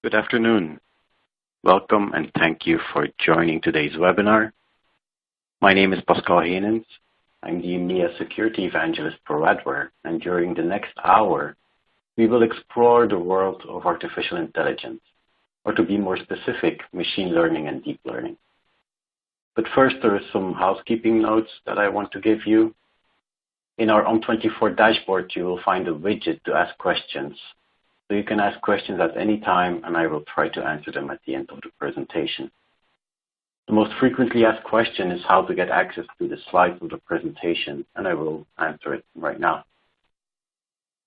Good afternoon. Welcome and thank you for joining today's webinar. My name is Pascal Henens. I'm the EMEA Security Evangelist for Radware, and during the next hour, we will explore the world of artificial intelligence, or to be more specific, machine learning and deep learning. But first, there are some housekeeping notes that I want to give you. In our ON24 dashboard, you will find a widget to ask questions. So you can ask questions at any time, and I will try to answer them at the end of the presentation. The most frequently asked question is how to get access to the slides of the presentation, and I will answer it right now.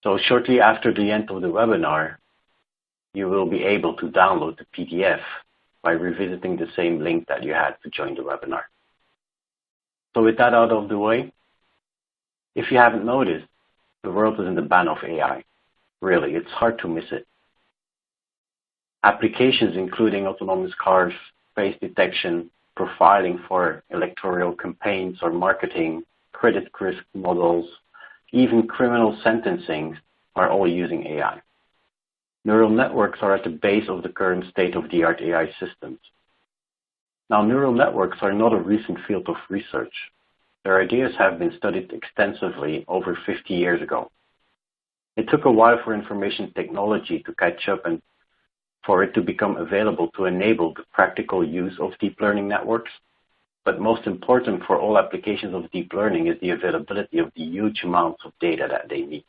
So shortly after the end of the webinar, you will be able to download the PDF by revisiting the same link that you had to join the webinar. So with that out of the way, if you haven't noticed, the world is in the ban of AI. Really, it's hard to miss it. Applications including autonomous cars, face detection, profiling for electoral campaigns or marketing, credit risk models, even criminal sentencing are all using AI. Neural networks are at the base of the current state-of-the-art AI systems. Now, neural networks are not a recent field of research. Their ideas have been studied extensively over 50 years ago. It took a while for information technology to catch up and for it to become available to enable the practical use of deep learning networks. But most important for all applications of deep learning is the availability of the huge amounts of data that they need.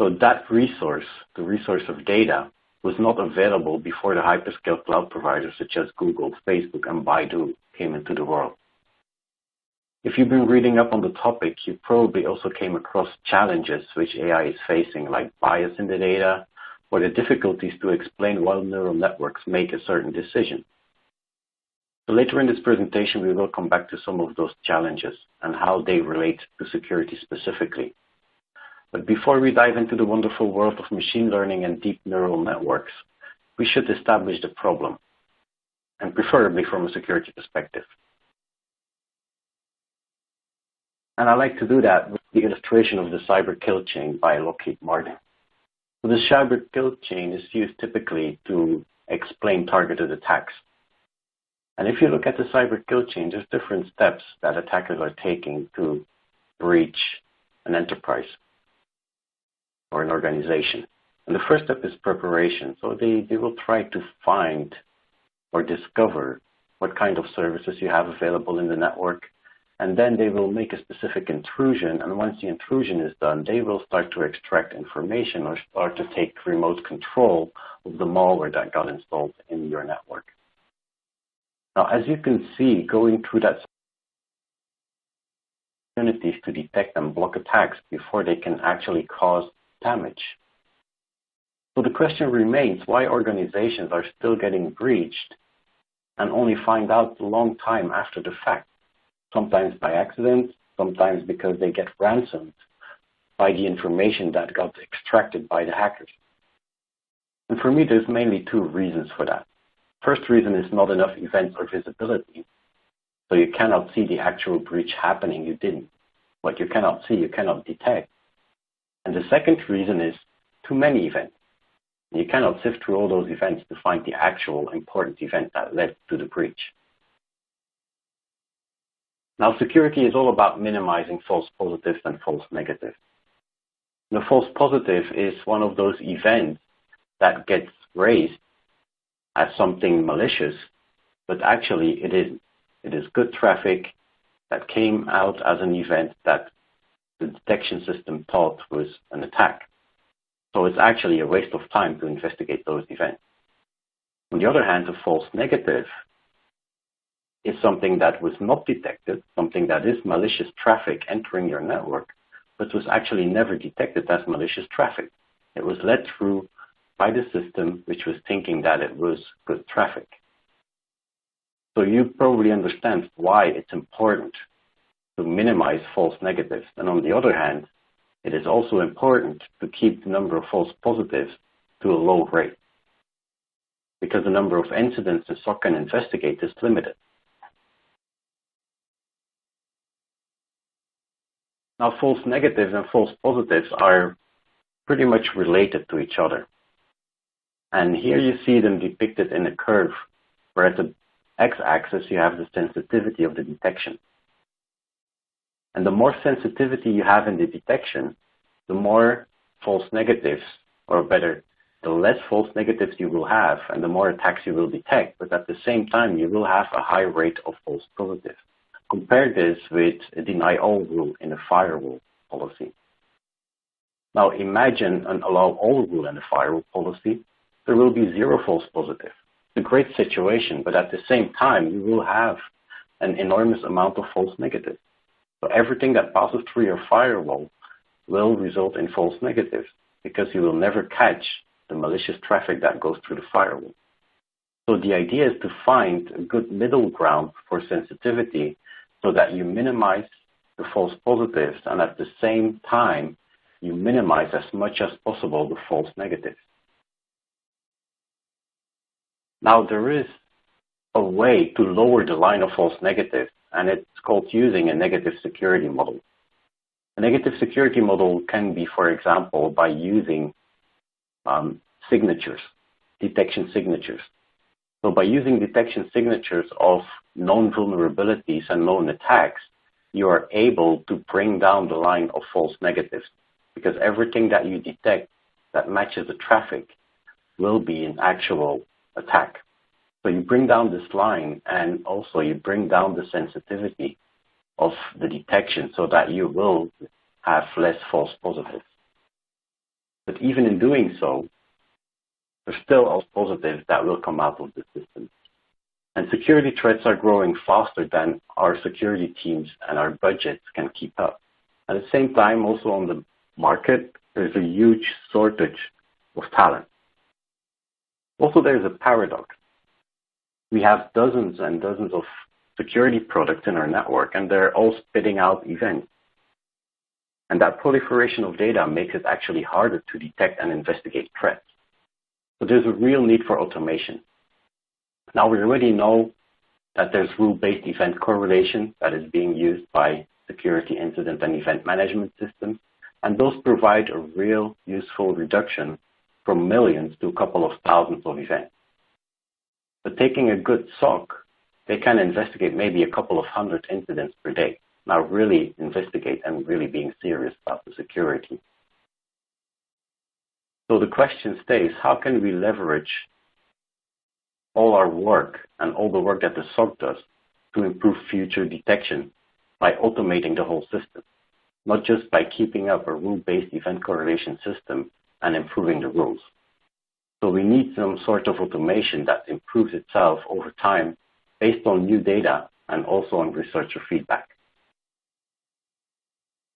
So that resource, the resource of data, was not available before the hyperscale cloud providers such as Google, Facebook, and Baidu came into the world. If you've been reading up on the topic, you probably also came across challenges which AI is facing, like bias in the data, or the difficulties to explain why neural networks make a certain decision. So later in this presentation, we will come back to some of those challenges and how they relate to security specifically. But before we dive into the wonderful world of machine learning and deep neural networks, we should establish the problem, and preferably from a security perspective. And I like to do that with the illustration of the cyber kill chain by Lockheed Martin. So the cyber kill chain is used typically to explain targeted attacks. And if you look at the cyber kill chain, there's different steps that attackers are taking to breach an enterprise or an organization. And the first step is preparation. So they will try to find or discover what kind of services you have available in the network. And then they will make a specific intrusion, and once the intrusion is done, they will start to extract information or start to take remote control of the malware that got installed in your network. Now, as you can see, going through that opportunities to detect and block attacks before they can actually cause damage. So the question remains why organizations are still getting breached and only find out a long time after the fact. Sometimes by accident, sometimes because they get ransomed by the information that got extracted by the hackers. And for me, there's mainly two reasons for that. First reason is not enough events or visibility. So you cannot see the actual breach happening. You didn't. What you cannot see, you cannot detect. And the second reason is too many events. You cannot sift through all those events to find the actual important event that led to the breach. Now, security is all about minimizing false positives and false negatives. The false positive is one of those events that gets raised as something malicious, but actually it isn't. It is good traffic that came out as an event that the detection system thought was an attack. So it's actually a waste of time to investigate those events. On the other hand, the false negative is something that was not detected, something that is malicious traffic entering your network, but was actually never detected as malicious traffic. It was led through by the system, which was thinking that it was good traffic. So you probably understand why it's important to minimize false negatives. And on the other hand, it is also important to keep the number of false positives to a low rate, because the number of incidents the SOC can investigate is limited. Now, false negatives and false positives are pretty much related to each other. And here you see them depicted in a curve, where at the x-axis you have the sensitivity of the detection. And the more sensitivity you have in the detection, the more false negatives, or better, the less false negatives you will have, and the more attacks you will detect. But at the same time, you will have a high rate of false positives. Compare this with a deny all rule in a firewall policy. Now imagine an allow all rule in a firewall policy. There will be zero false positives. It's a great situation, but at the same time, you will have an enormous amount of false negatives. So everything that passes through your firewall will result in false negatives, because you will never catch the malicious traffic that goes through the firewall. So the idea is to find a good middle ground for sensitivity so that you minimize the false positives, and at the same time, you minimize as much as possible the false negatives. Now, there is a way to lower the line of false negatives, and it's called using a negative security model. A negative security model can be, for example, by using signatures, detection signatures. So by using detection signatures of known vulnerabilities and known attacks, you are able to bring down the line of false negatives, because everything that you detect that matches the traffic will be an actual attack. So you bring down this line, and also you bring down the sensitivity of the detection so that you will have less false positives. But even in doing so, there's still false positives that will come out of the system. And security threats are growing faster than our security teams and our budgets can keep up. At the same time, also on the market, there's a huge shortage of talent. Also, there's a paradox. We have dozens and dozens of security products in our network, and they're all spitting out events. And that proliferation of data makes it actually harder to detect and investigate threats. So there's a real need for automation. Now, we already know that there's rule-based event correlation that is being used by security incident and event management systems, and those provide a real useful reduction from millions to a couple of thousands of events. But taking a good SOC, they can investigate maybe a couple of hundred incidents per day. Now really investigate and really being serious about the security. So the question stays, how can we leverage all our work and all the work that the SOC does to improve future detection by automating the whole system, not just by keeping up a rule-based event correlation system and improving the rules. So we need some sort of automation that improves itself over time based on new data and also on researcher feedback.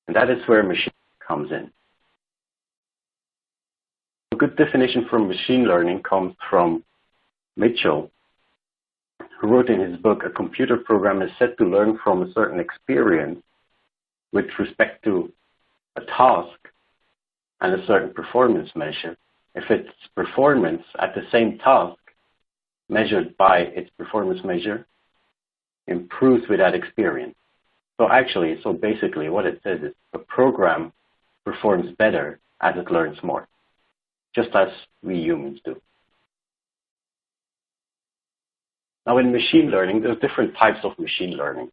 And that is where machine comes in. A good definition for machine learning comes from Mitchell, who wrote in his book, a computer program is said to learn from a certain experience with respect to a task and a certain performance measure if its performance at the same task measured by its performance measure improves with that experience. So basically what it says is a program performs better as it learns more, just as we humans do. Now in machine learning, there's different types of machine learning.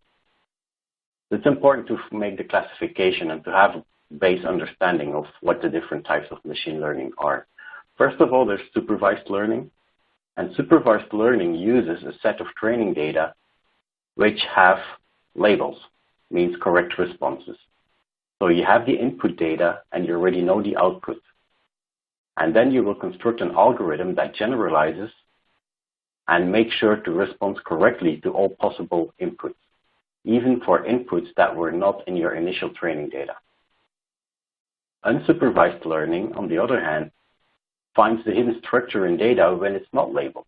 It's important to make the classification and to have a base understanding of what the different types of machine learning are. First of all, there's supervised learning. And supervised learning uses a set of training data which have labels, means correct responses. So you have the input data and you already know the output. And then you will construct an algorithm that generalizes and makes sure to respond correctly to all possible inputs, even for inputs that were not in your initial training data. Unsupervised learning, on the other hand, finds the hidden structure in data when it's not labeled.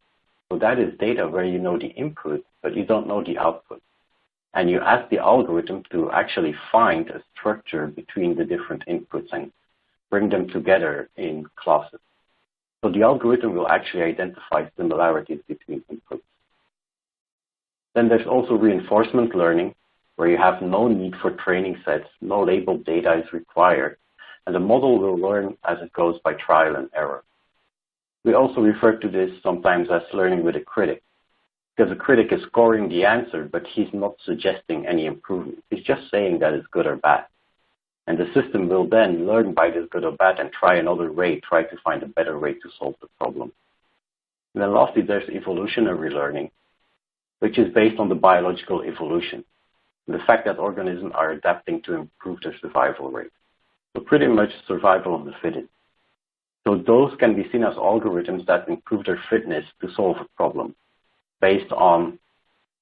So that is data where you know the input, but you don't know the output. And you ask the algorithm to actually find a structure between the different inputs and bring them together in classes. So the algorithm will actually identify similarities between inputs. Then there's also reinforcement learning, where you have no need for training sets, no labeled data is required, and the model will learn as it goes by trial and error. We also refer to this sometimes as learning with a critic, because a critic is scoring the answer, but he's not suggesting any improvement. He's just saying that it's good or bad. And the system will then learn by this good or bad and try another way, try to find a better way to solve the problem. And then lastly, there's evolutionary learning, which is based on the biological evolution, the fact that organisms are adapting to improve their survival rate. So pretty much survival of the fittest. So those can be seen as algorithms that improve their fitness to solve a problem based on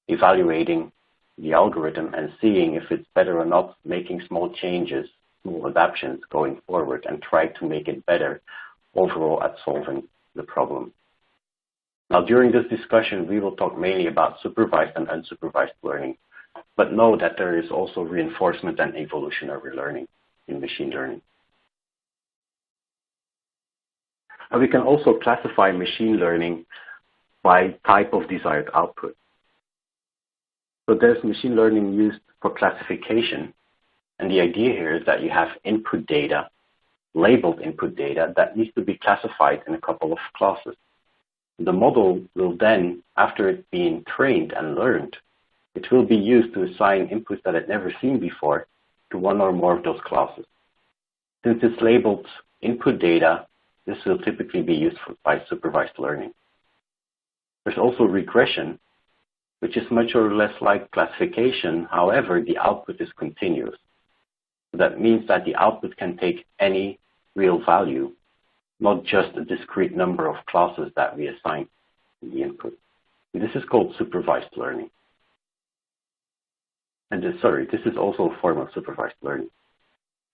evaluating the algorithm and seeing if it's better or not, making small changes, small adaptations going forward, and try to make it better overall at solving the problem. Now, during this discussion, we will talk mainly about supervised and unsupervised learning, but know that there is also reinforcement and evolutionary learning in machine learning. And we can also classify machine learning by type of desired output. So there's machine learning used for classification, and the idea here is that you have input data, labeled input data, that needs to be classified in a couple of classes. The model will then, after it being trained and learned, it will be used to assign inputs that it's never seen before to one or more of those classes. Since it's labeled input data, this will typically be used by supervised learning. There's also regression, which is much or less like classification. However, the output is continuous. So that means that the output can take any real value, not just a discrete number of classes that we assign in the input. And this is called supervised learning. And this is also a form of supervised learning.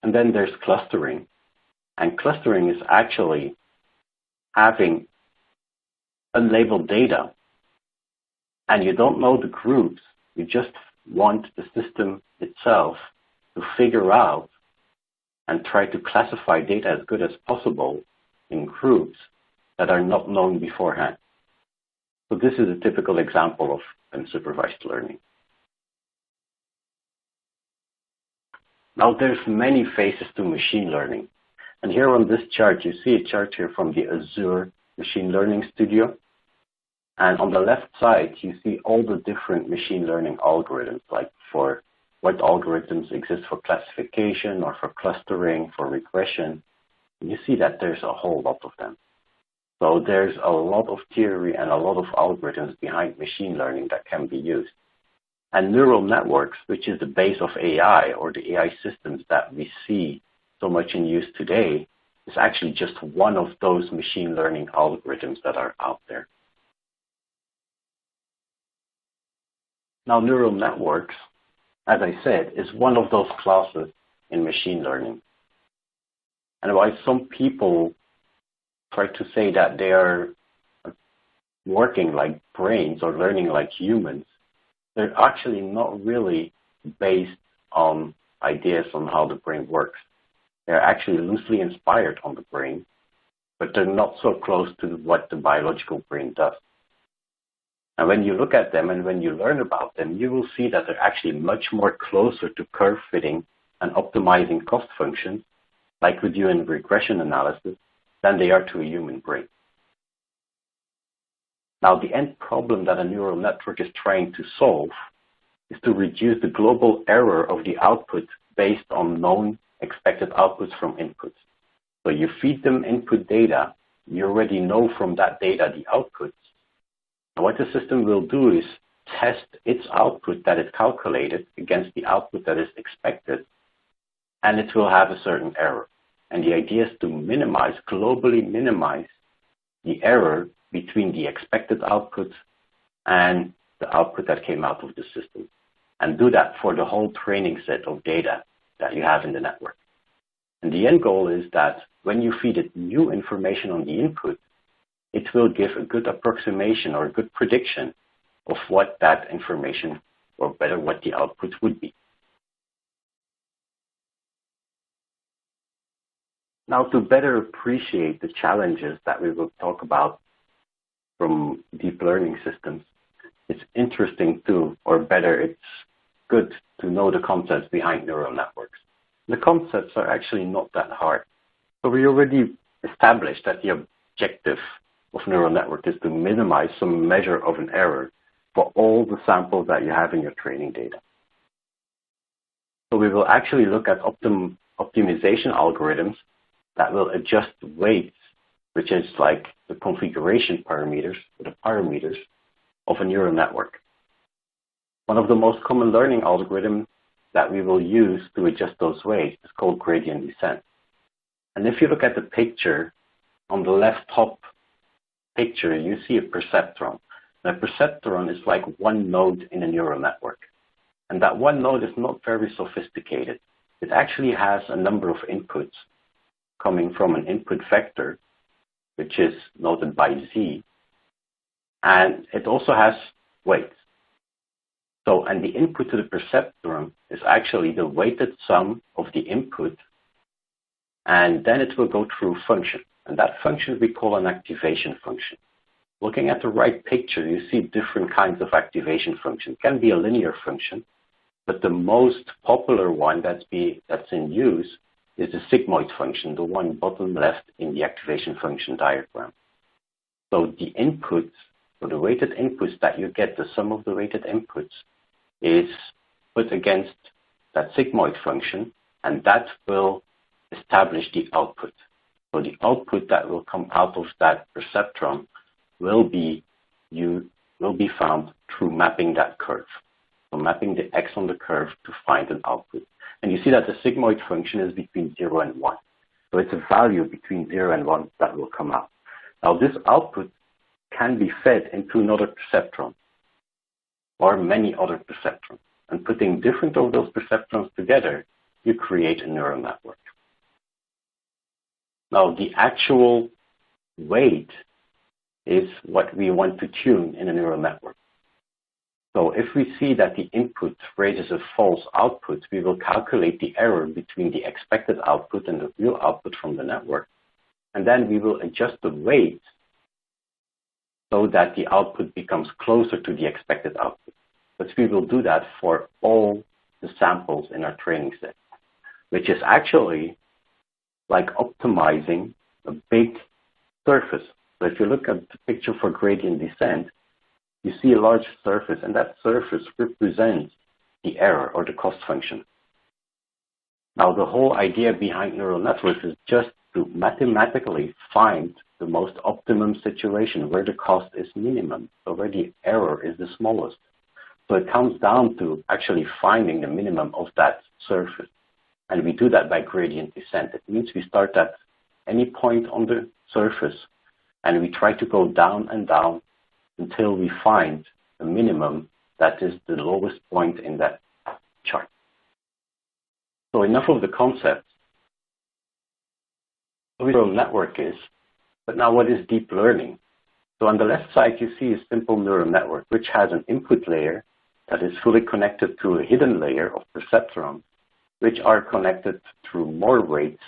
And then there's clustering. And clustering is actually having unlabeled data, and you don't know the groups. You just want the system itself to figure out and try to classify data as good as possible in groups that are not known beforehand. So this is a typical example of unsupervised learning. Now there's many phases to machine learning. And here on this chart, you see a chart here from the Azure Machine Learning Studio. And on the left side, you see all the different machine learning algorithms, like for what algorithms exist for classification or for clustering, for regression. And you see that there's a whole lot of them. So there's a lot of theory and a lot of algorithms behind machine learning that can be used. And neural networks, which is the base of AI, or the AI systems that we see so much in use today, is actually just one of those machine learning algorithms that are out there. Now, neural networks, as I said, is one of those classes in machine learning. And while some people try to say that they are working like brains or learning like humans, they're actually not really based on ideas on how the brain works. They're actually loosely inspired on the brain, but they're not so close to what the biological brain does. And when you look at them and when you learn about them, you will see that they're actually much more closer to curve fitting and optimizing cost functions, like we do in regression analysis, than they are to a human brain. Now, the end problem that a neural network is trying to solve is to reduce the global error of the output based on known expected outputs from inputs. So you feed them input data, you already know from that data the outputs. And what the system will do is test its output that it calculated against the output that is expected, and it will have a certain error. And the idea is to minimize, globally minimize the error between the expected output and the output that came out of the system, and do that for the whole training set of data that you have in the network. And the end goal is that when you feed it new information on the input, it will give a good approximation or a good prediction of what that information, or better, what the output would be. Now, to better appreciate the challenges that we will talk about from deep learning systems, it's interesting to, or better, it's good to know the concepts behind neural networks. The concepts are actually not that hard. So we already established that the objective of neural network is to minimize some measure of an error for all the samples that you have in your training data. So we will actually look at optimization algorithms that will adjust weights, which is like the configuration parameters, or the parameters of a neural network. One of the most common learning algorithms that we will use to adjust those weights is called gradient descent. And if you look at the picture, on the left top picture, you see a perceptron. And a perceptron is like one node in a neural network. And that one node is not very sophisticated. It actually has a number of inputs coming from an input vector, which is noted by Z. And it also has weights. So, and the input to the perceptron is actually the weighted sum of the input, and then it will go through a function. And that function we call an activation function. Looking at the right picture, you see different kinds of activation functions. It can be a linear function, but the most popular one that's in use is the sigmoid function, the one bottom left in the activation function diagram. So the inputs, or the weighted inputs that you get, the sum of the weighted inputs, is put against that sigmoid function, and that will establish the output. So the output that will come out of that perceptron will be found through mapping that curve. So mapping the x on the curve to find an output. And you see that the sigmoid function is between 0 and 1. So it's a value between 0 and 1 that will come out. Now this output can be fed into another perceptron or many other perceptrons. And putting different of those perceptrons together, you create a neural network. Now the actual weight is what we want to tune in a neural network. So if we see that the input raises a false output, we will calculate the error between the expected output and the real output from the network. And then we will adjust the weight so that the output becomes closer to the expected output. But we will do that for all the samples in our training set, which is actually like optimizing a big surface. So if you look at the picture for gradient descent, you see a large surface, and that surface represents the error or the cost function. Now, the whole idea behind neural networks is just to mathematically find the most optimum situation where the cost is minimum, so where the error is the smallest. So it comes down to actually finding the minimum of that surface. And we do that by gradient descent. It means we start at any point on the surface, and we try to go down and down until we find a minimum that is the lowest point in that chart. So enough of the concept. What a neural network is, but now what is deep learning? So on the left side, you see a simple neural network, which has an input layer that is fully connected to a hidden layer of perceptrons, which are connected through more weights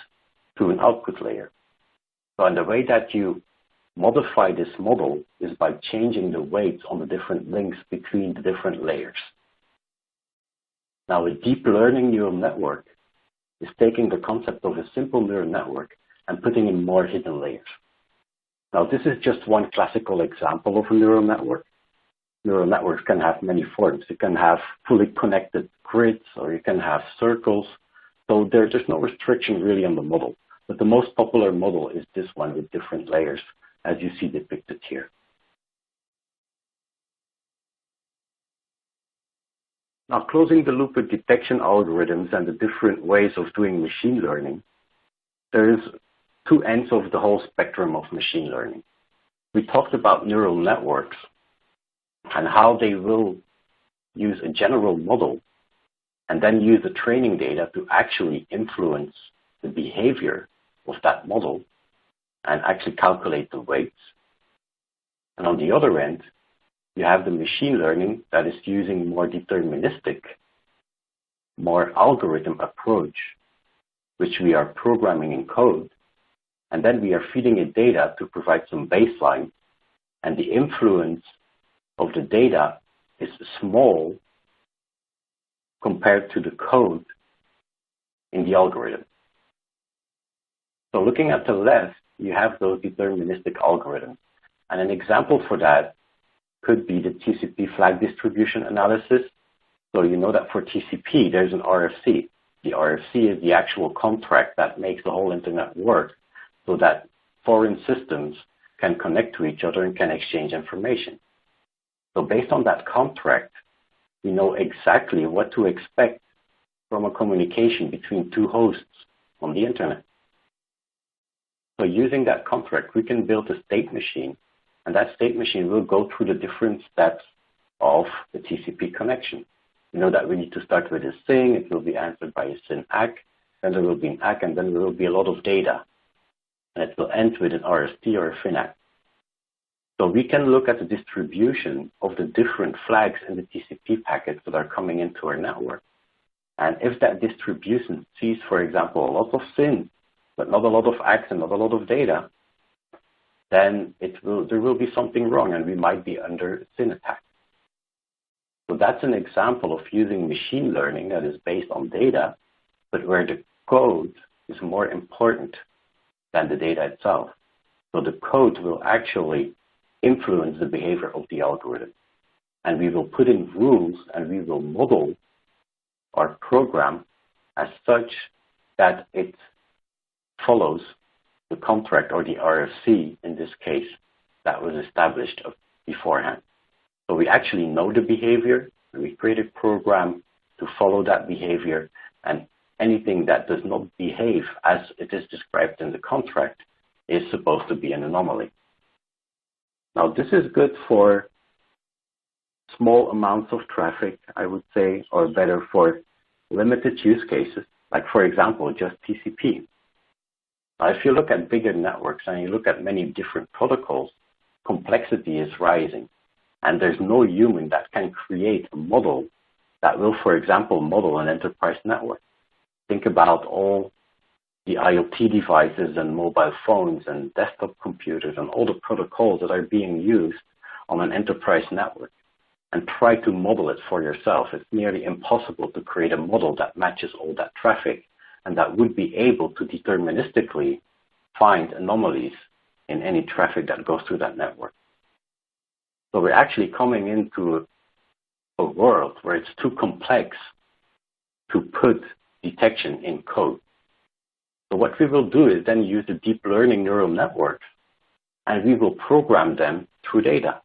to an output layer. So in the way that you modify this model is by changing the weights on the different links between the different layers. Now, a deep learning neural network is taking the concept of a simple neural network and putting in more hidden layers. Now, this is just one classical example of a neural network. Neural networks can have many forms. You can have fully connected grids, or you can have circles. So there's no restriction really on the model. But the most popular model is this one with different layers, as you see depicted here. Now, closing the loop with detection algorithms and the different ways of doing machine learning, there's two ends of the whole spectrum of machine learning. We talked about neural networks and how they will use a general model and then use the training data to actually influence the behavior of that model and actually calculate the weights. And on the other end, you have the machine learning that is using more deterministic, more algorithm approach, which we are programming in code, and then we are feeding it data to provide some baseline, and the influence of the data is small compared to the code in the algorithm. So looking at the left, you have those deterministic algorithms. And an example for that could be the TCP flag distribution analysis. So you know that for TCP, there's an RFC. The RFC is the actual contract that makes the whole internet work so that foreign systems can connect to each other and can exchange information. So based on that contract, we know exactly what to expect from a communication between two hosts on the internet. So using that contract, we can build a state machine, and that state machine will go through the different steps of the TCP connection. We know that we need to start with a SYN, it will be answered by a SYN ACK, then there will be an ACK, and then there will be a lot of data. And it will end with an RST or a FIN ACK. So we can look at the distribution of the different flags in the TCP packets that are coming into our network. And if that distribution sees, for example, a lot of SYN, but not a lot of ACKs and not a lot of data, then there will be something wrong and we might be under SYN attack. So that's an example of using machine learning that is based on data, but where the code is more important than the data itself. So the code will actually influence the behavior of the algorithm. And we will put in rules and we will model our program as such that it follows the contract or the RFC, in this case, that was established beforehand. So we actually know the behavior, and we create a program to follow that behavior, and anything that does not behave as it is described in the contract is supposed to be an anomaly. Now, this is good for small amounts of traffic, I would say, or better for limited use cases, like, for example, just TCP. Now, if you look at bigger networks and you look at many different protocols, complexity is rising. And there's no human that can create a model that will, for example, model an enterprise network. Think about all the IoT devices and mobile phones and desktop computers and all the protocols that are being used on an enterprise network, and try to model it for yourself. It's nearly impossible to create a model that matches all that traffic and that would be able to deterministically find anomalies in any traffic that goes through that network. So we're actually coming into a world where it's too complex to put detection in code. So what we will do is then use the deep learning neural networks, and we will program them through data.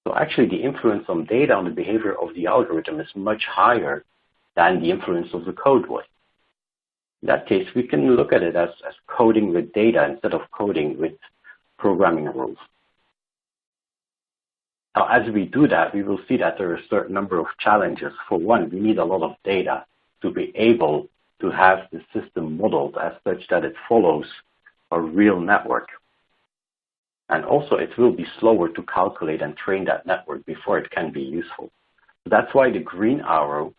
So actually the influence on data on the behavior of the algorithm is much higher than the influence of the code was. In that case, we can look at it as coding with data instead of coding with programming rules. Now, as we do that, we will see that there are a certain number of challenges. For one, we need a lot of data to be able to have the system modeled as such that it follows a real network. And also, it will be slower to calculate and train that network before it can be useful. That's why the green arrow,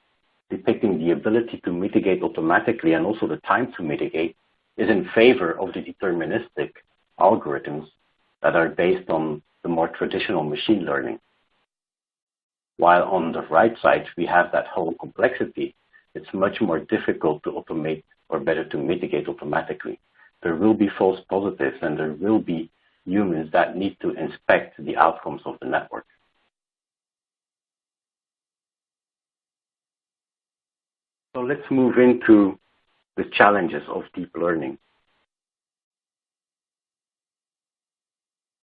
depicting the ability to mitigate automatically and also the time to mitigate, is in favor of the deterministic algorithms that are based on the more traditional machine learning. While on the right side, we have that whole complexity. It's much more difficult to automate, or better to mitigate automatically. There will be false positives and there will be humans that need to inspect the outcomes of the network. So let's move into the challenges of deep learning.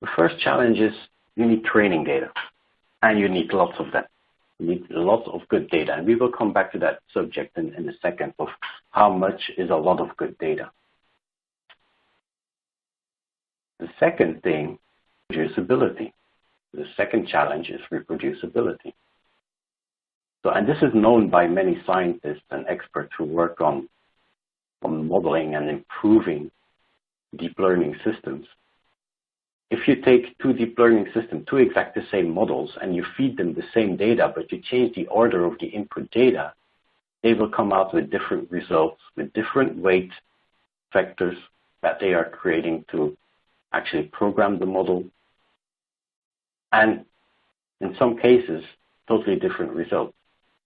The first challenge is you need training data, and you need lots of them. You need lots of good data, and we will come back to that subject in a second of how much is a lot of good data. The second thing, reproducibility. The second challenge is reproducibility. So, and this is known by many scientists and experts who work on modeling and improving deep learning systems. If you take two deep learning systems, two exact the same models, and you feed them the same data, but you change the order of the input data, they will come out with different results, with different weight vectors that they are creating to actually program the model. And in some cases, totally different results.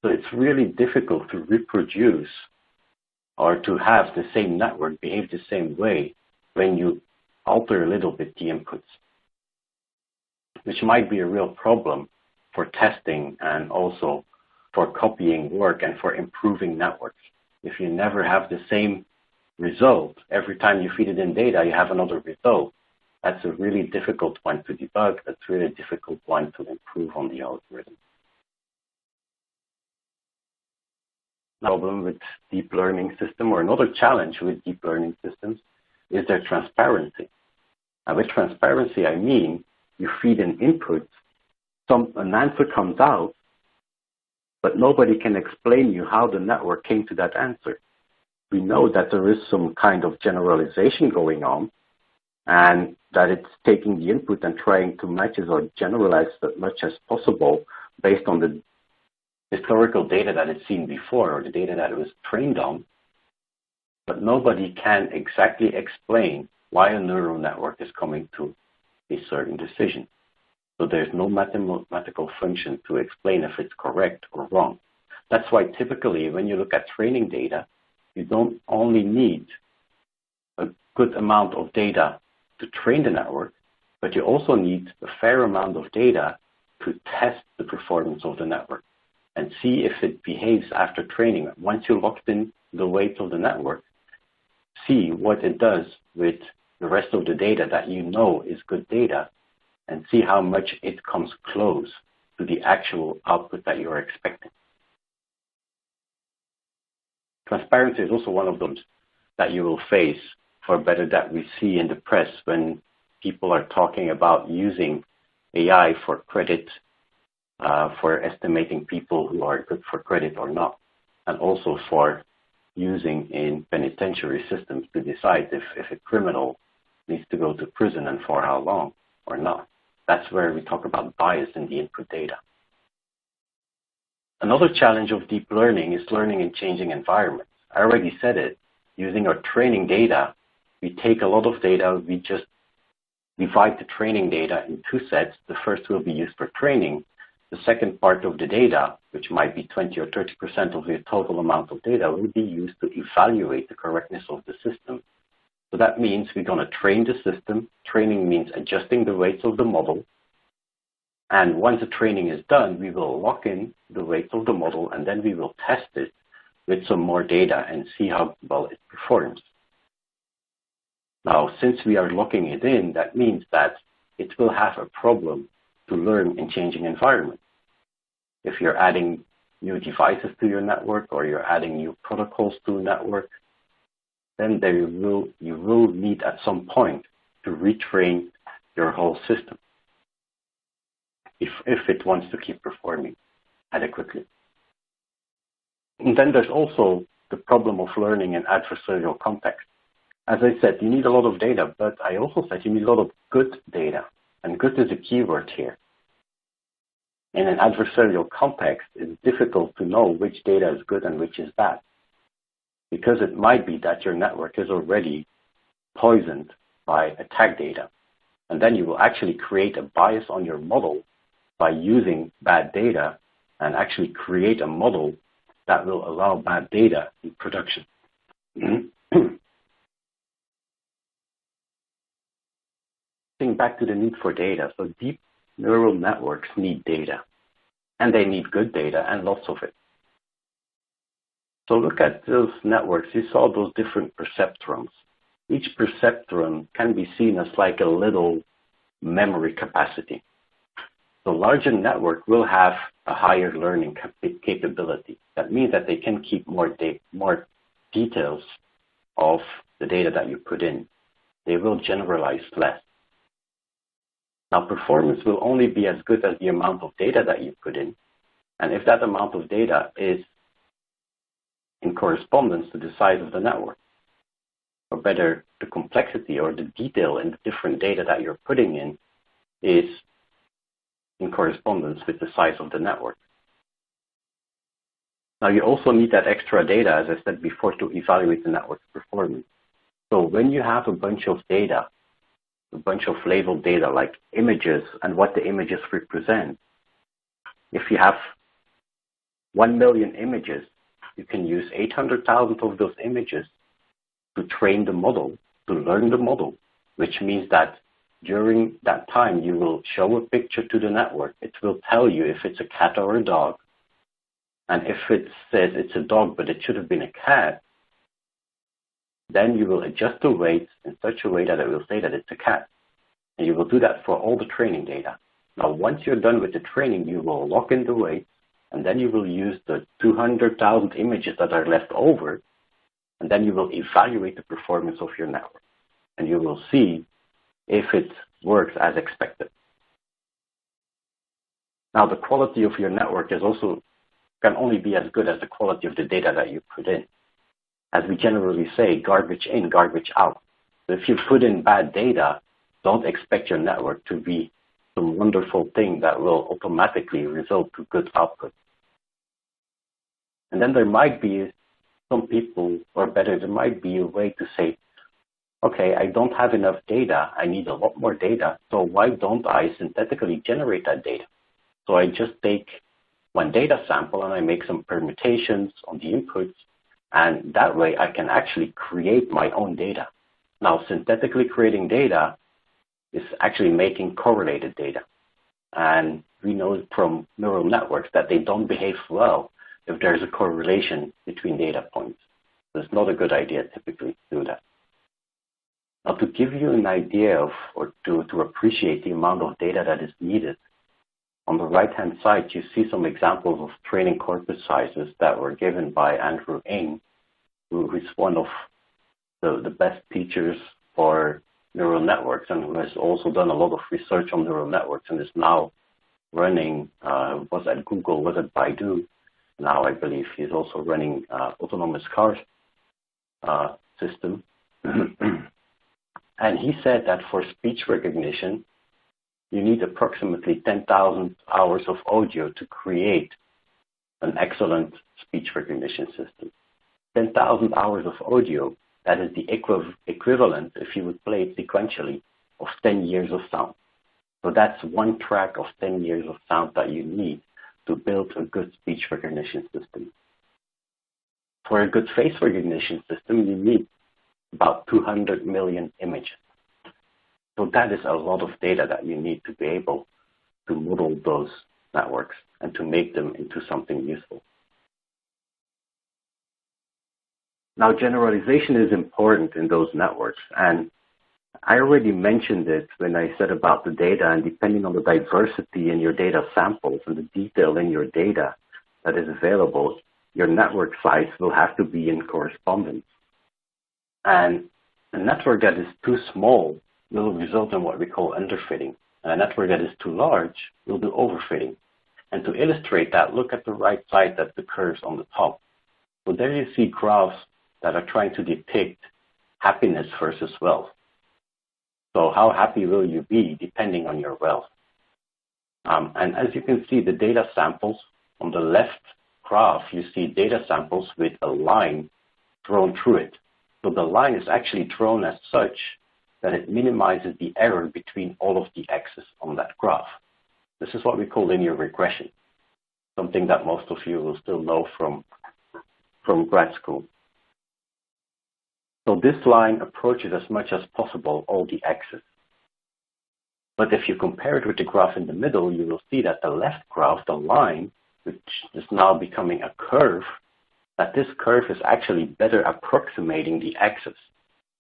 So it's really difficult to reproduce or to have the same network behave the same way when you alter a little bit the inputs. which might be a real problem for testing and also for copying work and for improving networks. If you never have the same result, every time you feed it in data, you have another result. That's a really difficult one to debug. That's really a difficult one to improve on the algorithm. Problem with deep learning system, or another challenge with deep learning systems, is their transparency. And with transparency, I mean you feed an input, an answer comes out, but nobody can explain you how the network came to that answer. We know that there is some kind of generalization going on, and that it's taking the input and trying to match it or generalize as much as possible based on the historical data that it's seen before or the data that it was trained on. But nobody can exactly explain why a neural network is coming to a certain decision. So there's no mathematical function to explain if it's correct or wrong. That's why typically when you look at training data, you don't only need a good amount of data to train the network, but you also need a fair amount of data to test the performance of the network and see if it behaves after training. Once you locked in the weight of the network, see what it does with the rest of the data that you know is good data, and see how much it comes close to the actual output that you're expecting. Transparency is also one of those that you will face, or better that we see in the press when people are talking about using AI for credit, for estimating people who are good for credit or not, and also for using in penitentiary systems to decide if a criminal needs to go to prison and for how long or not. That's where we talk about bias in the input data. Another challenge of deep learning is learning in changing environments. I already said it. Using our training data, we take a lot of data, we just divide the training data in two sets. The first will be used for training. The second part of the data, which might be 20 or 30% of the total amount of data, will be used to evaluate the correctness of the system. So that means we're going to train the system. Training means adjusting the weights of the model. And once the training is done, we will lock in the weights of the model, and then we will test it with some more data and see how well it performs. Now, since we are locking it in, that means that it will have a problem to learn in changing environments. If you're adding new devices to your network or you're adding new protocols to a network, then you will need at some point to retrain your whole system if it wants to keep performing adequately. And then there's also the problem of learning in adversarial context. As I said, you need a lot of data, but I also said you need a lot of good data. And good is a keyword here. In an adversarial context, it's difficult to know which data is good and which is bad, because it might be that your network is already poisoned by attack data. And then you will actually create a bias on your model by using bad data and actually create a model that will allow bad data in production. Think back to the need for data. So deep neural networks need data, and they need good data and lots of it. So look at those networks. You saw those different perceptrons. Each perceptron can be seen as like a little memory capacity. The larger network will have a higher learning capability. That means that they can keep more details of the data that you put in. They will generalize less. Now, performance will only be as good as the amount of data that you put in. And if that amount of data is in correspondence to the size of the network, or better, the complexity or the detail in the different data that you're putting in is in correspondence with the size of the network. Now, you also need that extra data, as I said before, to evaluate the network's performance. So when you have a bunch of data, a bunch of labeled data like images and what the images represent, if you have 1 million images, you can use 800,000 of those images to train the model, to learn the model, which means that during that time, you will show a picture to the network. It will tell you if it's a cat or a dog. And if it says it's a dog, but it should have been a cat, then you will adjust the weights in such a way that it will say that it's a cat. And you will do that for all the training data. Now, once you're done with the training, you will lock in the weights, and then you will use the 200,000 images that are left over, and then you will evaluate the performance of your network. And you will see if it works as expected. Now, the quality of your network can only be as good as the quality of the data that you put in. As we generally say, garbage in, garbage out. So if you put in bad data, don't expect your network to be some wonderful thing that will automatically result to good output. And then there might be some people, or better, there might be a way to say, okay, I don't have enough data. I need a lot more data. So why don't I synthetically generate that data? So I just take one data sample and I make some permutations on the inputs. And that way I can actually create my own data. Now, synthetically creating data is actually making correlated data. And we know from neural networks that they don't behave well if there's a correlation between data points. So it's not a good idea typically to do that. Now, to give you an idea of, or to appreciate the amount of data that is needed, on the right-hand side, you see some examples of training corpus sizes that were given by Andrew Ng, who is one of the best teachers for neural networks and who has also done a lot of research on neural networks and is now running, was at Google, was at Baidu. Now I believe he's also running autonomous cars system. And he said that for speech recognition, you need approximately 10,000 hours of audio to create an excellent speech recognition system. 10,000 hours of audio, that is the equivalent, if you would play it sequentially, of 10 years of sound. So that's one track of 10 years of sound that you need to build a good speech recognition system. For a good face recognition system, you need about 200 million images. So that is a lot of data that you need to be able to model those networks and to make them into something useful. Now, generalization is important in those networks, and I already mentioned it when I said about the data, and depending on the diversity in your data samples and the detail in your data that is available, your network size will have to be in correspondence. And a network that is too small will result in what we call underfitting. And a network that is too large will do overfitting. And to illustrate that, look at the right side, that's the curves on the top. So there you see graphs that are trying to depict happiness versus wealth. So how happy will you be depending on your wealth? And as you can see, the data samples on the left graph, you see data samples with a line drawn through it. So the line is actually drawn as such that it minimizes the error between all of the x's on that graph. This is what we call linear regression, something that most of you will still know from grad school. So this line approaches as much as possible all the x's. But if you compare it with the graph in the middle, you will see that the left graph, the line, which is now becoming a curve, that this curve is actually better approximating the axis,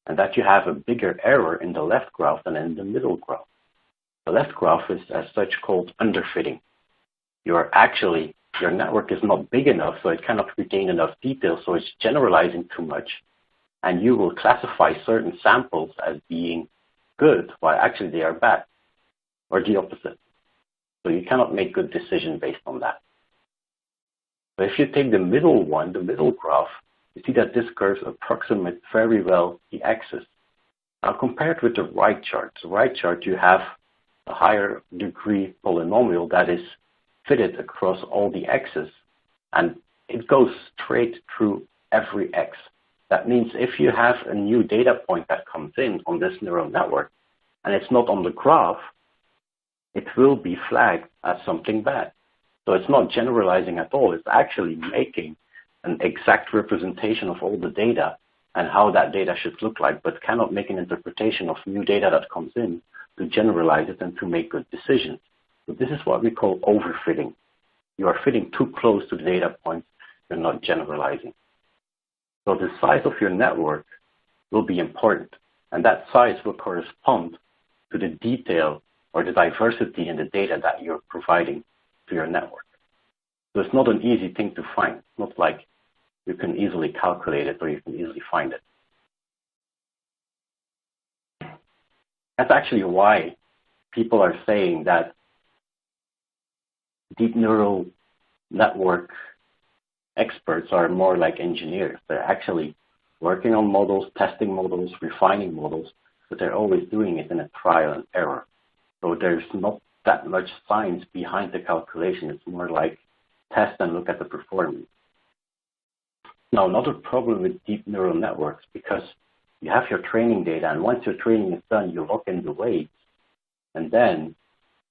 and that you have a bigger error in the left graph than in the middle graph. The left graph is as such called underfitting. Your network is not big enough, so it cannot retain enough detail, so it's generalizing too much, and you will classify certain samples as being good, while actually they are bad, or the opposite. So you cannot make good decisions based on that. But if you take the middle one, the middle graph, you see that this curve approximates very well the axis. Now compared with the right chart, you have a higher degree polynomial that is fitted across all the x's, and it goes straight through every x. That means if you have a new data point that comes in on this neural network, and it's not on the graph, it will be flagged as something bad. So it's not generalizing at all. It's actually making an exact representation of all the data and how that data should look like, but cannot make an interpretation of new data that comes in to generalize it and to make good decisions. So this is what we call overfitting. You are fitting too close to the data points, you're not generalizing. So the size of your network will be important, and that size will correspond to the detail or the diversity in the data that you're providing to your network. So it's not an easy thing to find. It's not like you can easily calculate it or you can easily find it. That's actually why people are saying that deep neural network experts are more like engineers. They're actually working on models, testing models, refining models, but they're always doing it in a trial and error. So there's not that much science behind the calculation. It's more like test and look at the performance. Now, another problem with deep neural networks, because you have your training data, and once your training is done, you lock in the weights, and then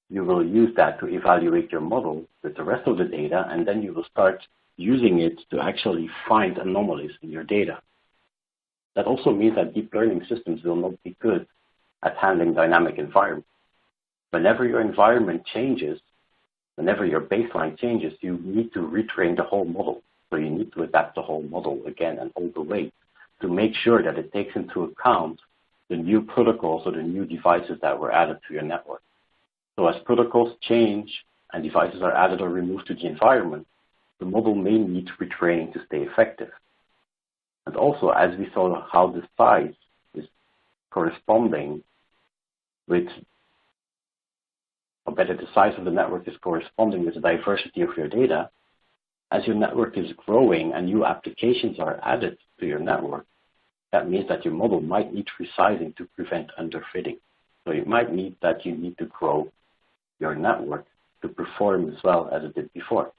you will use that to evaluate your model with the rest of the data, and then you will start using it to actually find anomalies in your data. That also means that deep learning systems will not be good at handling dynamic environments. Whenever your environment changes, whenever your baseline changes, you need to retrain the whole model. So you need to adapt the whole model again and all the way to make sure that it takes into account the new protocols or the new devices that were added to your network. So as protocols change and devices are added or removed to the environment, the model may need retraining to stay effective. And also, as we saw how the size is corresponding with, or better, the size of the network is corresponding with the diversity of your data, as your network is growing and new applications are added to your network, that means that your model might need resizing to prevent underfitting. So it might mean that you need to grow your network to perform as well as it did before.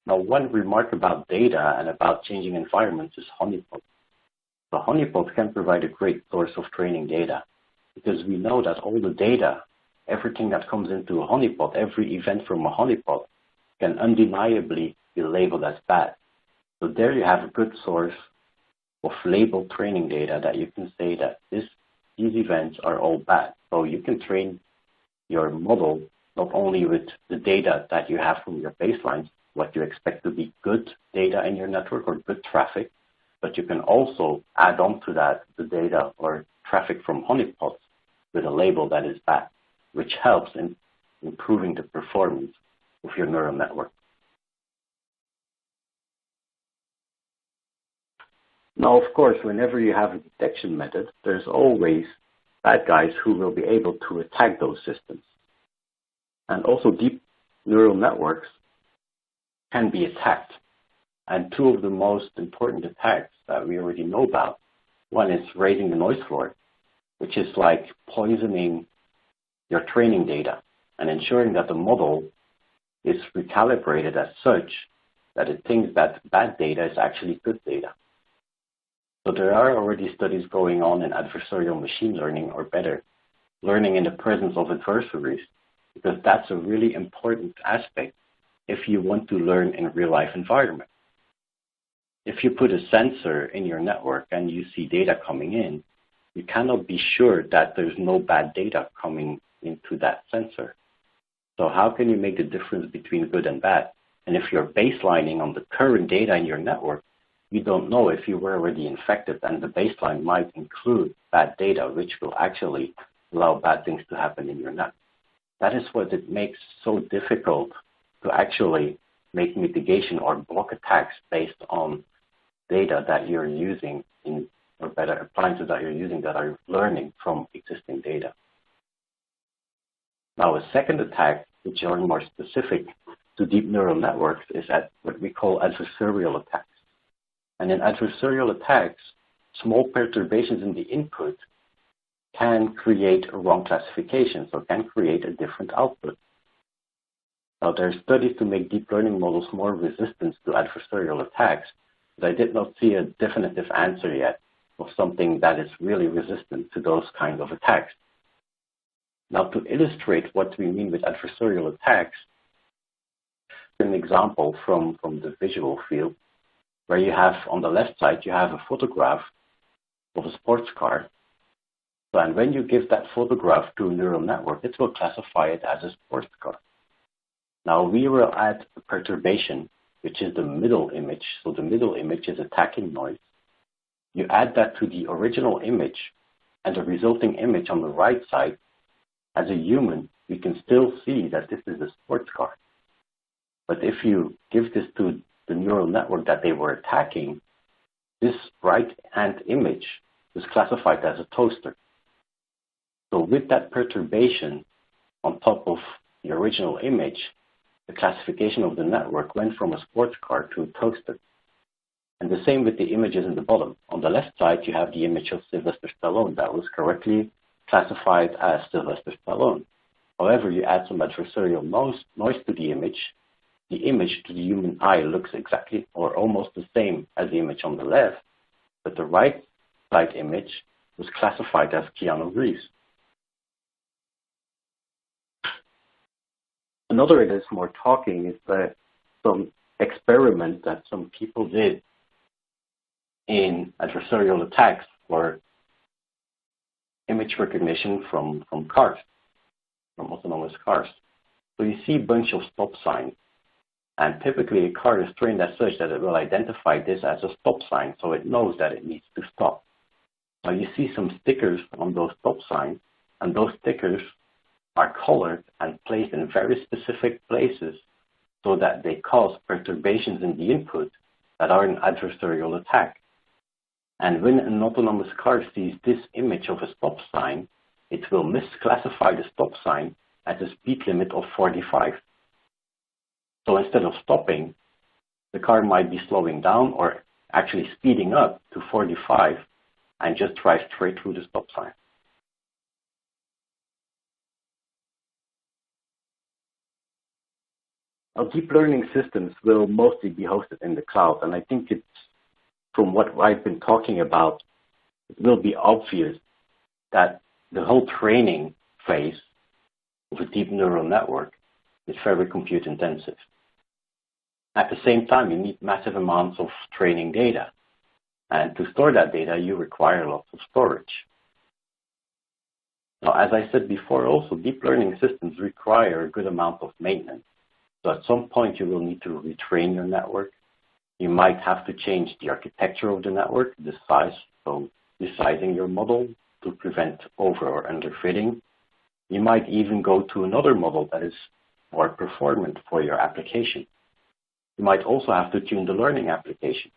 Now, one remark about data and about changing environments is honeypots. So honeypots can provide a great source of training data because we know that all the data, everything that comes into a honeypot, every event from a honeypot can undeniably be labeled as bad. So there you have a good source of labeled training data that you can say that these events are all bad. So you can train your model not only with the data that you have from your baselines, what you expect to be good data in your network or good traffic, but you can also add on to that the data or traffic from honeypots with a label that is bad, which helps in improving the performance of your neural network. Now, of course, whenever you have a detection method, there's always bad guys who will be able to attack those systems. And also deep neural networks can be attacked. And two of the most important attacks that we already know about, one is raising the noise floor, which is like poisoning your training data and ensuring that the model is recalibrated as such that it thinks that bad data is actually good data. So there are already studies going on in adversarial machine learning, or better, learning in the presence of adversaries, because that's a really important aspect if you want to learn in a real-life environment. If you put a sensor in your network and you see data coming in, you cannot be sure that there's no bad data coming into that sensor. So how can you make the difference between good and bad? And if you're baselining on the current data in your network, you don't know if you were already infected, and the baseline might include bad data, which will actually allow bad things to happen in your network. That is what it makes so difficult to actually make mitigation or block attacks based on data that you're using in, or better, appliances that you're using that are learning from existing data. Now, a second attack, which are more specific to deep neural networks, is at what we call adversarial attacks. And in adversarial attacks, small perturbations in the input can create a wrong classification, so can create a different output. Now, there are studies to make deep learning models more resistant to adversarial attacks, but I did not see a definitive answer yet of something that is really resistant to those kinds of attacks. Now, to illustrate what we mean with adversarial attacks, an example from the visual field. where you have on the left side, you have a photograph of a sports car. So, and when you give that photograph to a neural network, it will classify it as a sports car. Now we will add a perturbation, which is the middle image. So the middle image is attacking noise. You add that to the original image, and the resulting image on the right side, as a human, we can still see that this is a sports car. But if you give this to the neural network that they were attacking, this right-hand image was classified as a toaster. So with that perturbation on top of the original image, the classification of the network went from a sports car to a toaster. And the same with the images in the bottom. On the left side, you have the image of Sylvester Stallone that was correctly classified as Sylvester Stallone. However, you add some adversarial noise to the image to the human eye looks exactly or almost the same as the image on the left, but the right side image was classified as Keanu Reeves. Another that is more talking is that some experiment that some people did in adversarial attacks for image recognition from cars, from autonomous cars. So you see a bunch of stop signs, and typically a car is trained as such that it will identify this as a stop sign, so it knows that it needs to stop. Now you see some stickers on those stop signs, and those stickers are colored and placed in very specific places so that they cause perturbations in the input that are an adversarial attack. And when an autonomous car sees this image of a stop sign, it will misclassify the stop sign at a speed limit of 45. So instead of stopping, the car might be slowing down or actually speeding up to 45 and just drive straight through the stop sign. Now, deep learning systems will mostly be hosted in the cloud, and I think it's, from what I've been talking about, it will be obvious that the whole training phase of a deep neural network is very compute intensive. At the same time, you need massive amounts of training data. And to store that data, you require lots of storage. Now, as I said before, also, deep learning systems require a good amount of maintenance. So at some point, you will need to retrain your network. You might have to change the architecture of the network, the size, so resizing your model to prevent over or underfitting. You might even go to another model that is more performant for your application. You might also have to tune the learning application,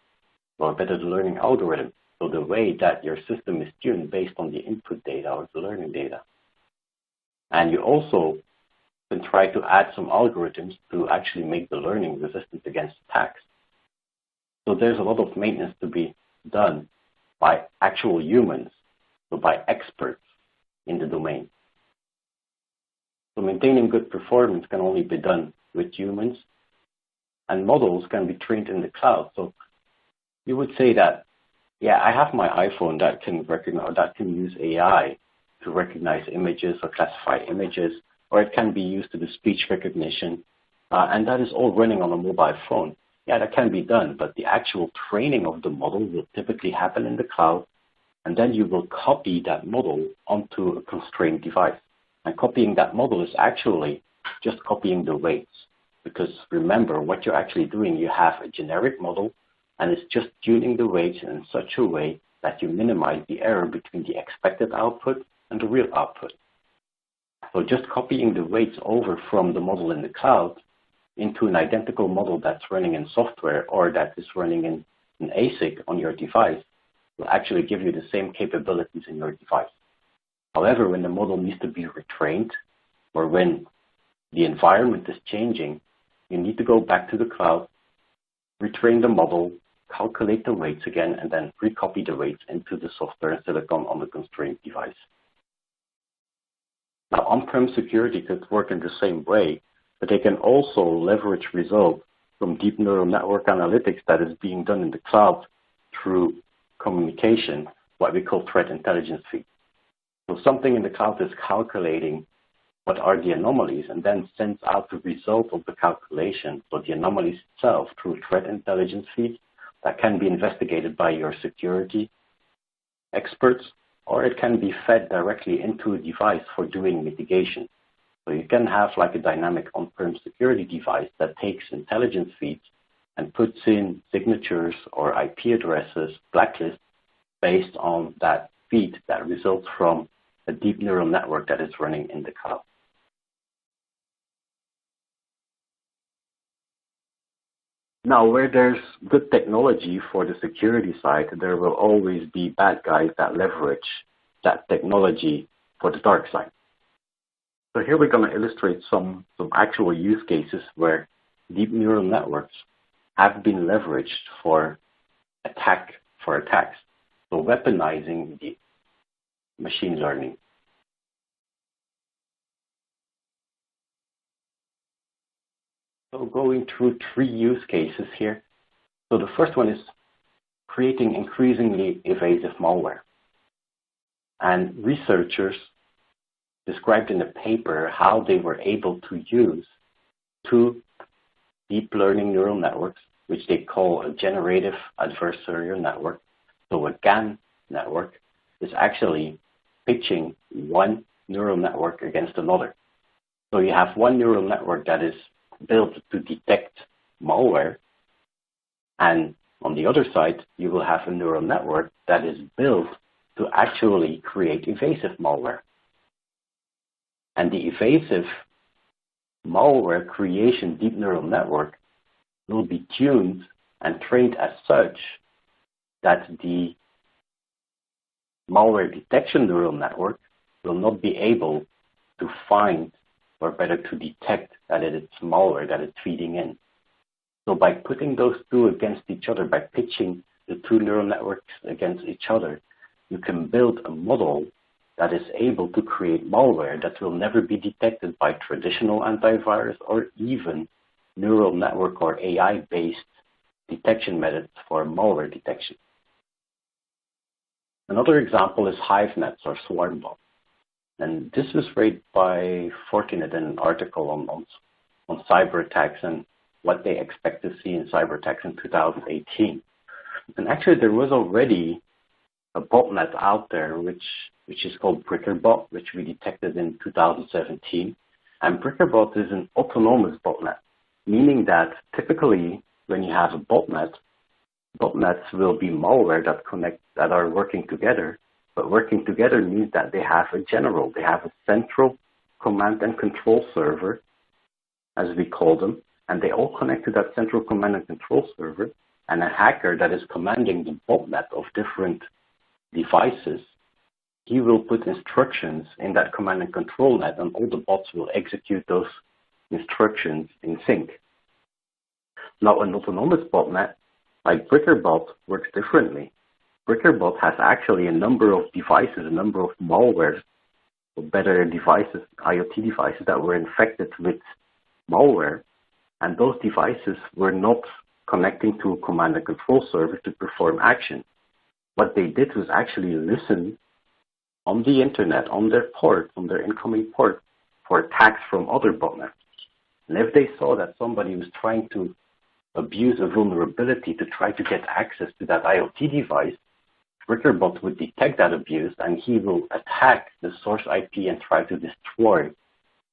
or better, the learning algorithm, so the way that your system is tuned based on the input data or the learning data. And you also can try to add some algorithms to actually make the learning resistant against attacks. So there's a lot of maintenance to be done by actual humans, so by experts in the domain. So maintaining good performance can only be done with humans, and models can be trained in the cloud. So you would say that, yeah, I have my iPhone that can recognize, that can use AI to recognize images or classify images, or it can be used to do speech recognition, and that is all running on a mobile phone. Yeah, that can be done, but the actual training of the model will typically happen in the cloud, and then you will copy that model onto a constrained device. And copying that model is actually just copying the weights, because remember, what you're actually doing, you have a generic model, and it's just tuning the weights in such a way that you minimize the error between the expected output and the real output. So just copying the weights over from the model in the cloud into an identical model that's running in software or that is running in an ASIC on your device will actually give you the same capabilities in your device. However, when the model needs to be retrained, or when the environment is changing, you need to go back to the cloud, retrain the model, calculate the weights again, and then recopy the weights into the software and silicon on the constrained device. Now, on-prem security could work in the same way, but they can also leverage results from deep neural network analytics that is being done in the cloud through communication, what we call threat intelligence feeds. So something in the cloud is calculating what are the anomalies and then sends out the result of the calculation, so the anomalies itself, through threat intelligence feeds, that can be investigated by your security experts, or it can be fed directly into a device for doing mitigation. So you can have like a dynamic on-prem security device that takes intelligence feeds and puts in signatures or IP addresses, blacklists, based on that feed that results from a deep neural network that is running in the cloud. Now, where there's good technology for the security side, there will always be bad guys that leverage that technology for the dark side. So here we're going to illustrate some actual use cases where deep neural networks have been leveraged for attacks. So weaponizing the machine learning. So going through 3 use cases here. So the first one is creating increasingly evasive malware. And researchers described in a paper how they were able to use 2 deep learning neural networks, which they call a generative adversarial network. So a GAN network is actually pitching one neural network against another. So you have one neural network that is built to detect malware, and on the other side, you will have a neural network that is built to actually create evasive malware. And the evasive malware creation deep neural network will be tuned and trained as such that the malware detection neural network will not be able to find, or better to detect, that it is malware that it's feeding in. So by putting those 2 against each other, by pitching the 2 neural networks against each other, you can build a model that is able to create malware that will never be detected by traditional antivirus or even neural network or AI-based detection methods for malware detection. Another example is hive nets or swarm bots. And this was raised by Fortinet in an article on cyber attacks and what they expect to see in cyber attacks in 2018. And actually, there was already a botnet out there, which is called BrickerBot, which we detected in 2017. And BrickerBot is an autonomous botnet, meaning that typically when you have a botnet, botnets will be malware that are working together. But working together means that they have a general, they have a central command and control server, as we call them, and they all connect to that central command and control server, and a hacker that is commanding the botnet of different devices, he will put instructions in that command and control net, and all the bots will execute those instructions in sync. Now, an autonomous botnet, like BrickerBot, works differently. BrickerBot has actually a number of devices, a number of malwares, or better devices, IoT devices that were infected with malware, and those devices were not connecting to a command and control server to perform action. What they did was actually listen on the internet, on their port, on their incoming port, for attacks from other botnets. And if they saw that somebody was trying to abuse a vulnerability to try to get access to that IoT device, BrickerBot would detect that abuse, and he will attack the source IP and try to destroy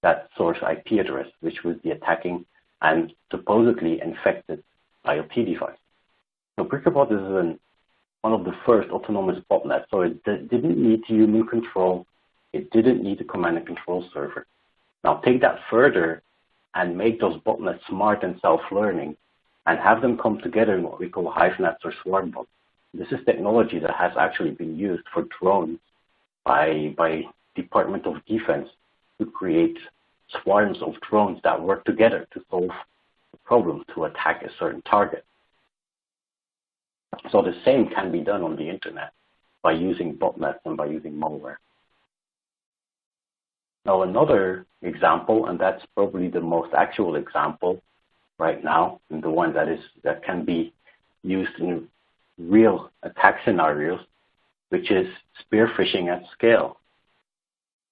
that source IP address, which was the attacking and supposedly infected IoT device. So BrickerBot is one of the first autonomous botnets, so it didn't need human control. It didn't need a command and control server. Now take that further and make those botnets smart and self-learning and have them come together in what we call hive nets or swarm bots. This is technology that has actually been used for drones by Department of Defense to create swarms of drones that work together to solve a problem, to attack a certain target. So the same can be done on the internet by using botnets and by using malware. Now another example, and that's probably the most actual example right now, and the one that can be used in real attack scenarios, which is spear phishing at scale.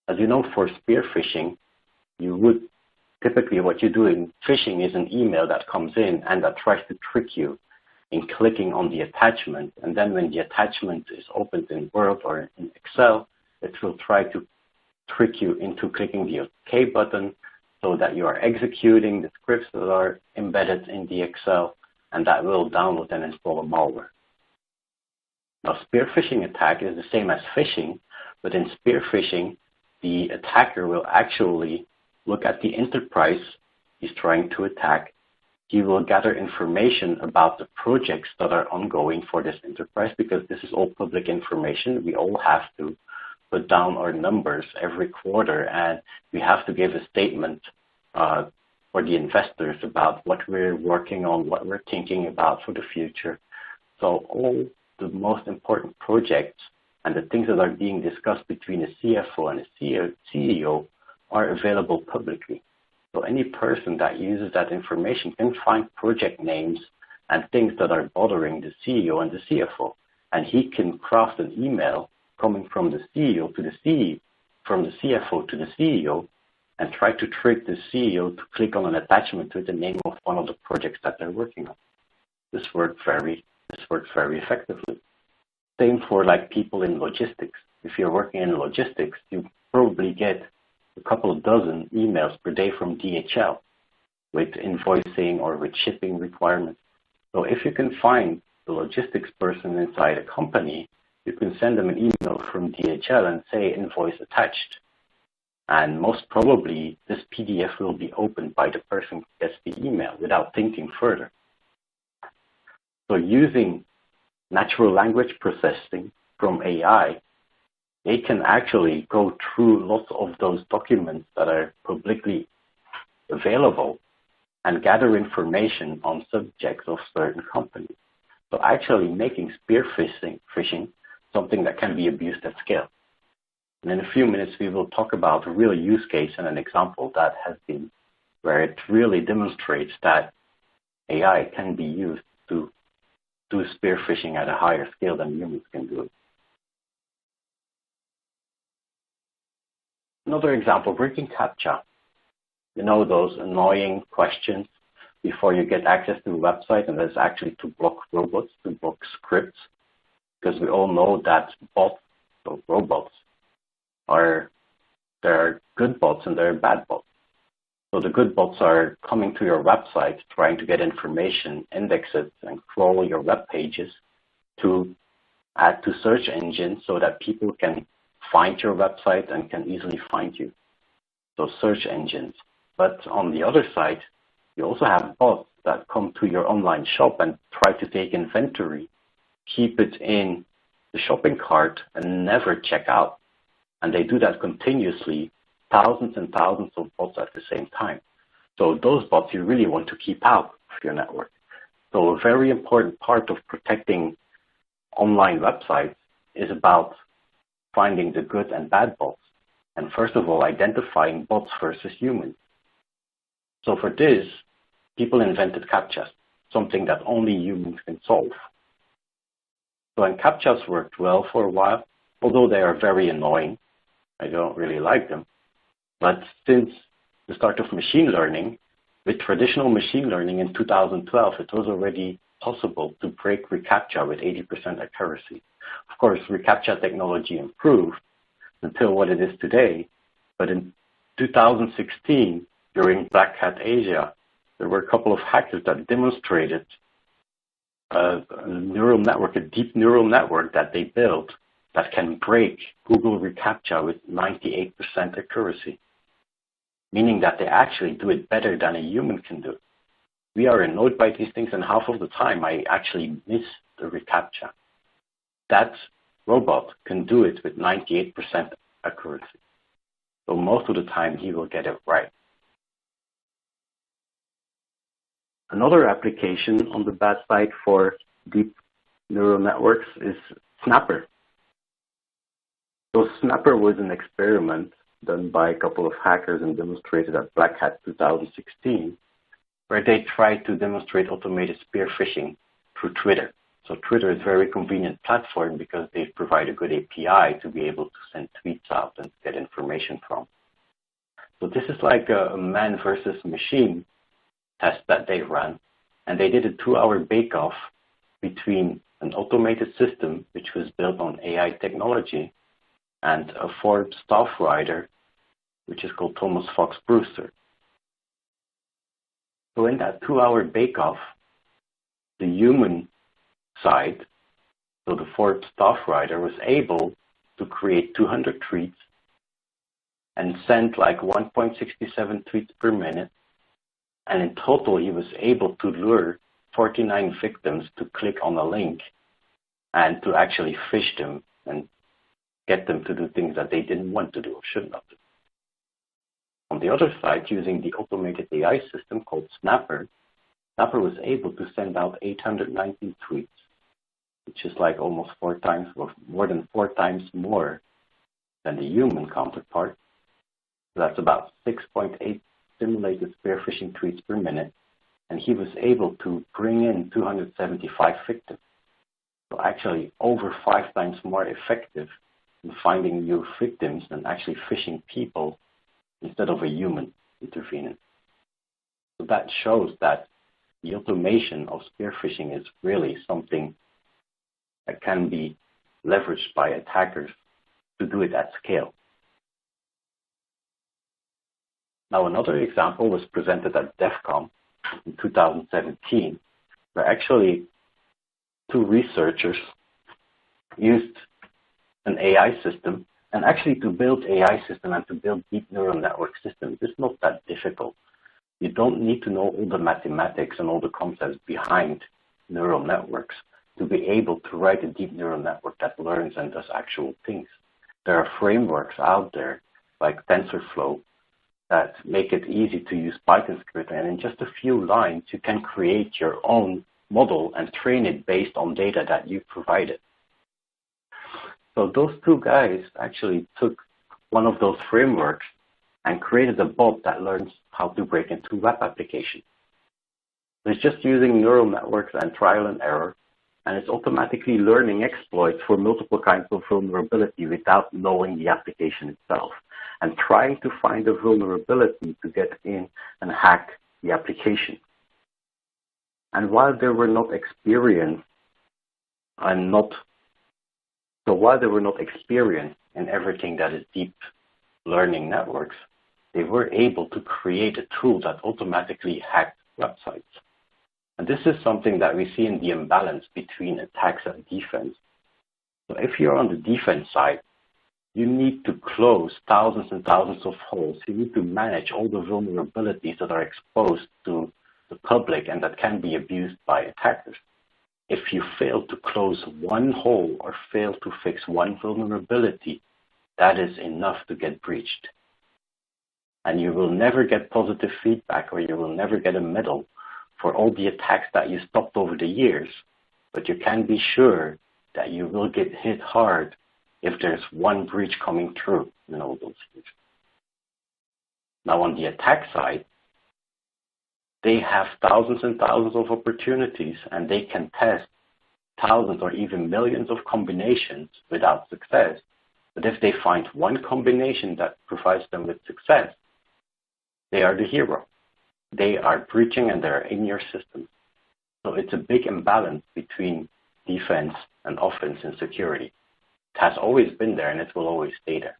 As you know, for spear phishing, you would typically what you do in phishing is an email that comes in and that tries to trick you in clicking on the attachment. And then when the attachment is opened in Word or in Excel, it will try to trick you into clicking the OK button so that you are executing the scripts that are embedded in the Excel, and that will download and install a malware. Now, spear phishing attack is the same as phishing, but in spear phishing, the attacker will actually look at the enterprise he's trying to attack. He will gather information about the projects that are ongoing for this enterprise, because this is all public information. We all have to put down our numbers every quarter, and we have to give a statement for the investors about what we're working on, what we're thinking about for the future. So all the most important projects and the things that are being discussed between a CFO and a CEO are available publicly. So any person that uses that information can find project names and things that are bothering the CEO and the CFO. And he can craft an email coming from the CEO to the CEO, from the CFO to the CEO, and try to trick the CEO to click on an attachment with the name of one of the projects that they're working on. This works very effectively. Same for like people in logistics. If you're working in logistics, you probably get a couple of dozen emails per day from DHL with invoicing or with shipping requirements. So if you can find the logistics person inside a company, you can send them an email from DHL and say invoice attached. And most probably this PDF will be opened by the person who gets the email without thinking further. So using natural language processing from AI, they can actually go through lots of those documents that are publicly available and gather information on subjects of certain companies. So actually making spear phishing something that can be abused at scale. And in a few minutes, we will talk about a real use case and an example that has been where it really demonstrates that AI can be used to do spear phishing at a higher scale than humans can do it. Another example, breaking CAPTCHA. You know, those annoying questions before you get access to a website, and that's actually to block robots, to block scripts, because we all know that bots, so robots, there are good bots and there are bad bots. So the good bots are coming to your website, trying to get information, index it, and crawl your web pages to add to search engines so that people can find your website and can easily find you. So search engines. But on the other side, you also have bots that come to your online shop and try to take inventory, keep it in the shopping cart, and never check out. And they do that continuously, thousands and thousands of bots at the same time. So those bots you really want to keep out of your network. So a very important part of protecting online websites is about finding the good and bad bots. And first of all, identifying bots versus humans. So for this, people invented CAPTCHAs, something that only humans can solve. So and CAPTCHAs worked well for a while, although they are very annoying. I don't really like them. But since the start of machine learning, with traditional machine learning in 2012, it was already possible to break reCAPTCHA with 80% accuracy. Of course, reCAPTCHA technology improved until what it is today. But in 2016, during Black Hat Asia, there were a couple of hackers that demonstrated a neural network, a deep neural network that they built that can break Google reCAPTCHA with 98% accuracy, meaning that they actually do it better than a human can do. We are annoyed by these things, and half of the time I actually miss the reCAPTCHA. That robot can do it with 98% accuracy. So most of the time he will get it right. Another application on the bad side for deep neural networks is Snapper. So Snapper was an experiment done by a couple of hackers and demonstrated at Black Hat 2016, where they tried to demonstrate automated spear phishing through Twitter. So Twitter is a very convenient platform because they provide a good API to be able to send tweets out and get information from. So this is like a man versus machine test that they ran, and they did a 2-hour bake-off between an automated system, which was built on AI technology, and a Forbes staff writer, which is called Thomas Fox Brewster. So in that 2-hour bake-off, the human side, so the Forbes staff writer, was able to create 200 tweets and send like 1.67 tweets per minute. And in total, he was able to lure 49 victims to click on a link and to actually phish them and get them to do things that they didn't want to do or should not do. On the other side, using the automated AI system called Snapper, Snapper was able to send out 819 tweets, which is like almost 4 times, or more than 4 times more than the human counterpart. So that's about 6.8 simulated spear phishing tweets per minute, and he was able to bring in 275 victims. So actually over 5 times more effective in finding new victims than actually phishing people instead of a human intervening. So that shows that the automation of spear phishing is really something that can be leveraged by attackers to do it at scale. Now, another example was presented at DEF CON in 2017, where actually 2 researchers used an AI system. And actually, to build AI system and to build deep neural network systems is not that difficult. You don't need to know all the mathematics and all the concepts behind neural networks to be able to write a deep neural network that learns and does actual things. There are frameworks out there like TensorFlow that make it easy to use Python script, and in just a few lines, you can create your own model and train it based on data that you provided. So those 2 guys actually took one of those frameworks and created a bot that learns how to break into web applications. It's just using neural networks and trial and error, and it's automatically learning exploits for multiple kinds of vulnerability without knowing the application itself, and trying to find a vulnerability to get in and hack the application. And while they were not experienced in everything that is deep learning networks, they were able to create a tool that automatically hacked websites. And this is something that we see in the imbalance between attacks and defense. So if you're on the defense side, you need to close thousands and thousands of holes. You need to manage all the vulnerabilities that are exposed to the public and that can be abused by attackers. If you fail to close one hole or fail to fix one vulnerability, that is enough to get breached. And you will never get positive feedback, or you will never get a medal for all the attacks that you stopped over the years, but you can be sure that you will get hit hard if there's one breach coming through in all those years. Now on the attack side, they have thousands and thousands of opportunities, and they can test thousands or even millions of combinations without success. But if they find one combination that provides them with success, they are the hero. They are breaching and they're in your system. So it's a big imbalance between defense and offense in security. It has always been there and it will always stay there.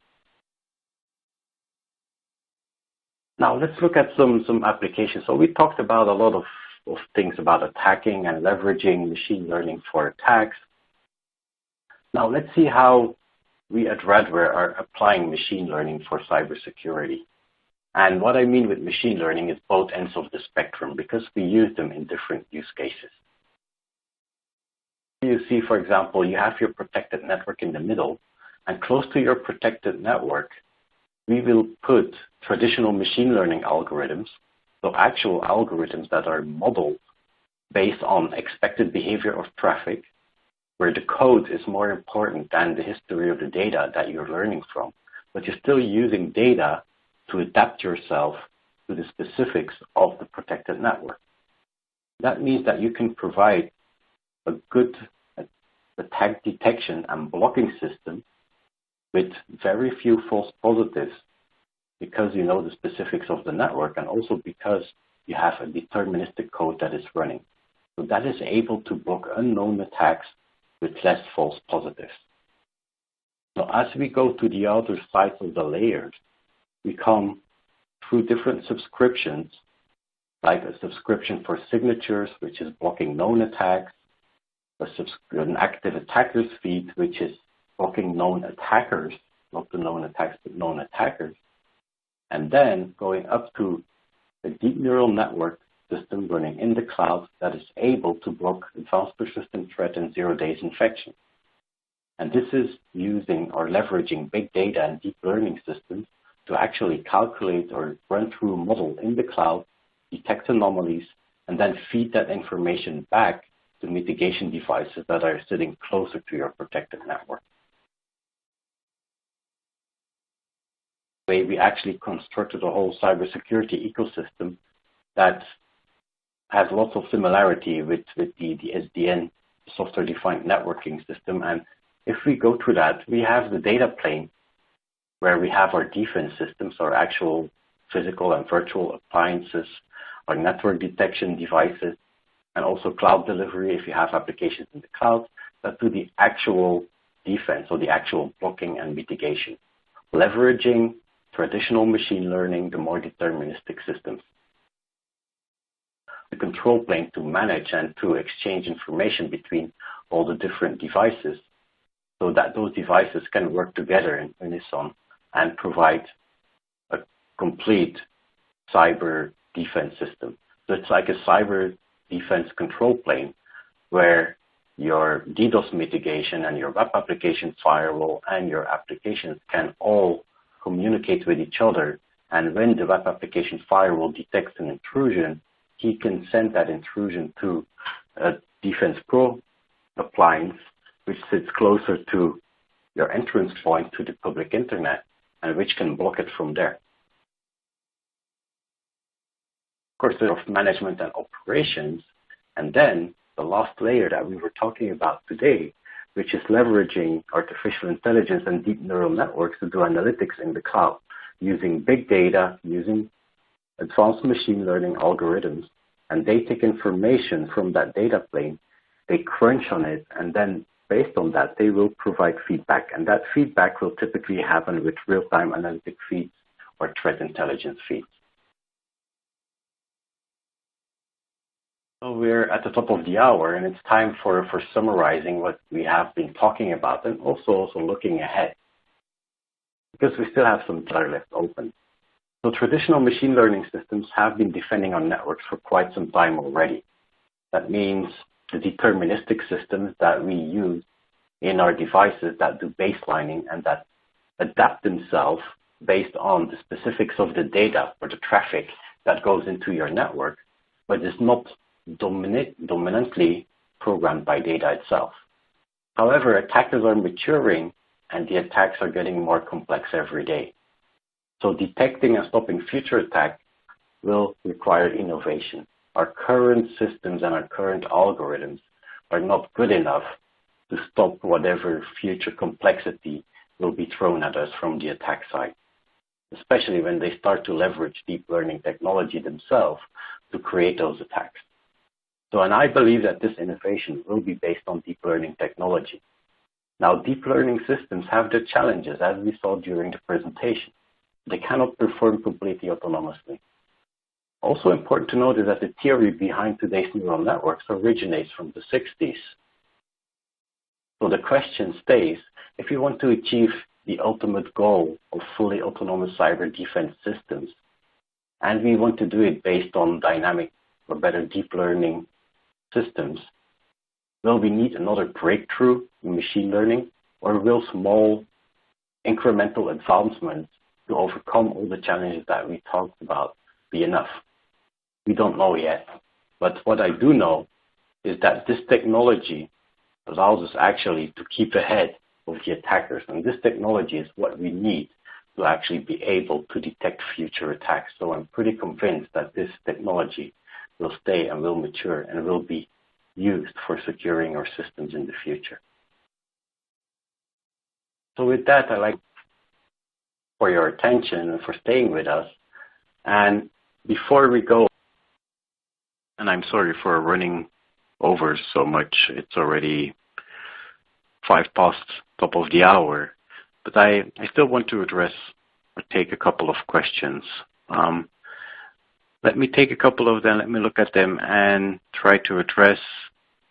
Now let's look at some applications. So we talked about a lot of things about attacking and leveraging machine learning for attacks. Now let's see how we at Radware are applying machine learning for cybersecurity. And what I mean with machine learning is both ends of the spectrum, because we use them in different use cases. You see, for example, you have your protected network in the middle, and close to your protected network, we will put traditional machine learning algorithms, so actual algorithms that are modeled based on expected behavior of traffic, where the code is more important than the history of the data that you're learning from, but you're still using data to adapt yourself to the specifics of the protected network. That means that you can provide a good attack detection and blocking system with very few false positives, because you know the specifics of the network and also because you have a deterministic code that is running. So that is able to block unknown attacks with less false positives. So as we go to the other sides of the layers, we come through different subscriptions, like a subscription for signatures, which is blocking known attacks, an active attackers feed, which is blocking known attackers, not the known attacks, but known attackers, and then going up to a deep neural network system running in the cloud that is able to block advanced persistent threat and 0 days infection. And this is using or leveraging big data and deep learning systems to actually calculate or run through a model in the cloud, detect anomalies, and then feed that information back to mitigation devices that are sitting closer to your protected network. We actually constructed a whole cybersecurity ecosystem that has lots of similarity with the SDN, software-defined networking system. And if we go through that, we have the data plane where we have our defense systems, our actual physical and virtual appliances, our network detection devices, and also cloud delivery if you have applications in the cloud that do the actual defense or the actual blocking and mitigation, leveraging traditional machine learning, the more deterministic systems. The control plane to manage and to exchange information between all the different devices so that those devices can work together in unison and provide a complete cyber defense system. So it's like a cyber defense control plane where your DDoS mitigation and your web application firewall and your applications can all communicate with each other. And when the web application firewall detects an intrusion, he can send that intrusion to a Defense Pro appliance, which sits closer to your entrance point to the public internet, and which can block it from there. Of course, there's management and operations, and then the last layer that we were talking about today, which is leveraging artificial intelligence and deep neural networks to do analytics in the cloud, using big data, using advanced machine learning algorithms, and they take information from that data plane, they crunch on it, and then based on that, they will provide feedback. And that feedback will typically happen with real-time analytic feeds or threat intelligence feeds. So we're at the top of the hour, and it's time for summarizing what we have been talking about and also looking ahead, because we still have some data left open. So traditional machine learning systems have been defending on networks for quite some time already. That means the deterministic systems that we use in our devices that do baselining and that adapt themselves based on the specifics of the data or the traffic that goes into your network, but is not dominantly programmed by data itself. However, attackers are maturing and the attacks are getting more complex every day. So detecting and stopping future attacks will require innovation. Our current systems and our current algorithms are not good enough to stop whatever future complexity will be thrown at us from the attack side, especially when they start to leverage deep learning technology themselves to create those attacks. So, and I believe that this innovation will be based on deep learning technology. Now, deep learning systems have their challenges, as we saw during the presentation. They cannot perform completely autonomously. Also important to note is that the theory behind today's neural networks originates from the 60s. So the question stays, if you want to achieve the ultimate goal of fully autonomous cyber defense systems, and we want to do it based on dynamic or better deep learning systems, will we need another breakthrough in machine learning, or will small incremental advancements to overcome all the challenges that we talked about be enough? We don't know yet, but what I do know is that this technology allows us actually to keep ahead of the attackers, and this technology is what we need to actually be able to detect future attacks. So I'm pretty convinced that this technology will stay and will mature and will be used for securing our systems in the future. So with that, I'd like for your attention and for staying with us. And before we go, and I'm sorry for running over so much. It's already 5 past top of the hour. But I still want to address or take a couple of questions. Let me take a couple of them, let me look at them and try to address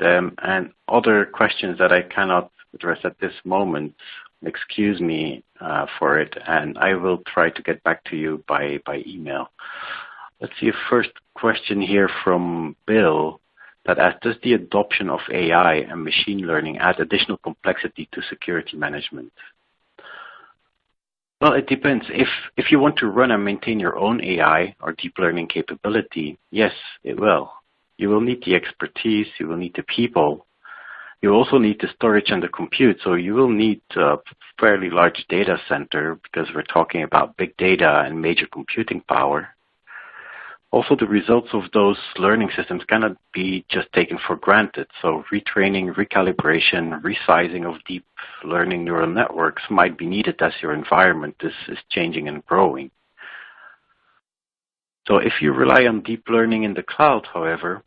them. And other questions that I cannot address at this moment, excuse me for it, and I will try to get back to you by email. Let's see a first question here from Bill that asks, does the adoption of AI and machine learning add additional complexity to security management? Well, it depends. If you want to run and maintain your own AI or deep learning capability, yes, it will. You will need the expertise, you will need the people. You also need the storage and the compute, so you will need a fairly large data center because we're talking about big data and major computing power. Also, the results of those learning systems cannot be just taken for granted. So retraining, recalibration, resizing of deep learning neural networks might be needed as your environment is changing and growing. So if you rely on deep learning in the cloud, however,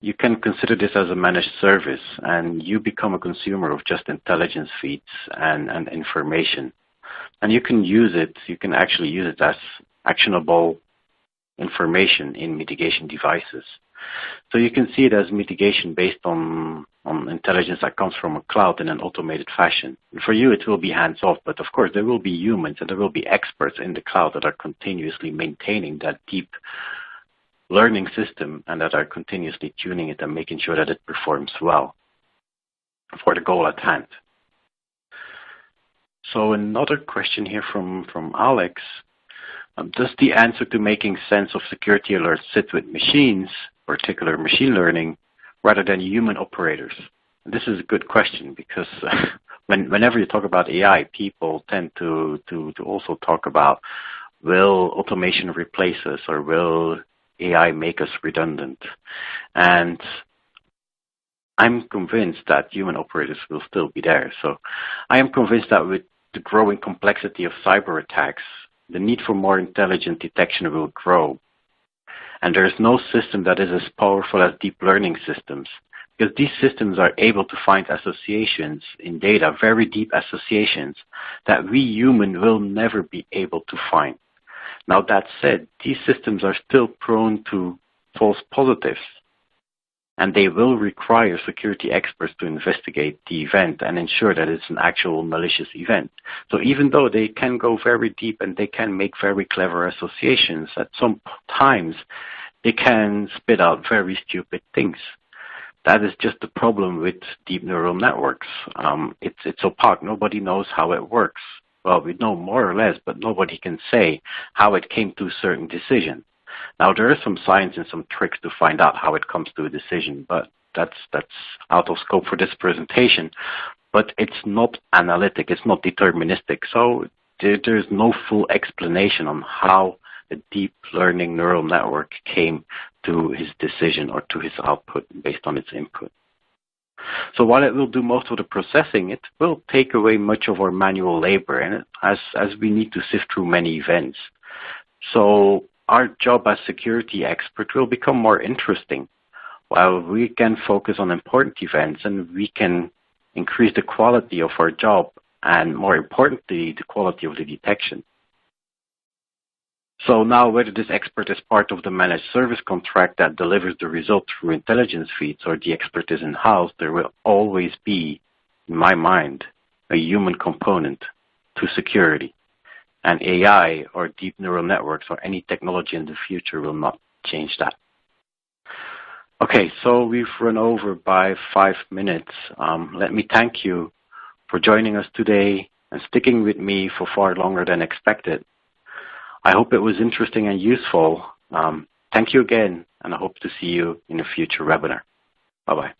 you can consider this as a managed service and you become a consumer of just intelligence feeds and information. And you can use it, you can actually use it as actionable information in mitigation devices. So you can see it as mitigation based on intelligence that comes from a cloud in an automated fashion. And for you, it will be hands-off, but of course there will be humans and there will be experts in the cloud that are continuously maintaining that deep learning system and that are continuously tuning it and making sure that it performs well for the goal at hand. So another question here from Alex. Does the answer to making sense of security alerts sit with machines, particular machine learning, rather than human operators? And this is a good question because whenever you talk about AI, people tend to also talk about, will automation replace us or will AI make us redundant? And I'm convinced that human operators will still be there. So I am convinced that with the growing complexity of cyber attacks, the need for more intelligent detection will grow. And there is no system that is as powerful as deep learning systems, because these systems are able to find associations in data, very deep associations, that we human will never be able to find. Now that said, these systems are still prone to false positives, and they will require security experts to investigate the event and ensure that it's an actual malicious event. So even though they can go very deep and they can make very clever associations, at some times they can spit out very stupid things. That is just the problem with deep neural networks. It's opaque. Nobody knows how it works. Well, we know more or less, but nobody can say how it came to a certain decision. Now, there is some science and some tricks to find out how it comes to a decision, but that's out of scope for this presentation. But it's not analytic, it's not deterministic. So there's no full explanation on how a deep learning neural network came to his decision or to his output based on its input. So while it will do most of the processing, it will take away much of our manual labor, and as we need to sift through many events. So our job as security expert will become more interesting, while we can focus on important events and we can increase the quality of our job and, more importantly, the quality of the detection. So now, whether this expert is part of the managed service contract that delivers the result through intelligence feeds or the expert is in-house, there will always be, in my mind, a human component to security. And AI or deep neural networks or any technology in the future will not change that. Okay, so we've run over by 5 minutes. Let me thank you for joining us today and sticking with me for far longer than expected. I hope it was interesting and useful. Thank you again, and I hope to see you in a future webinar. Bye-bye.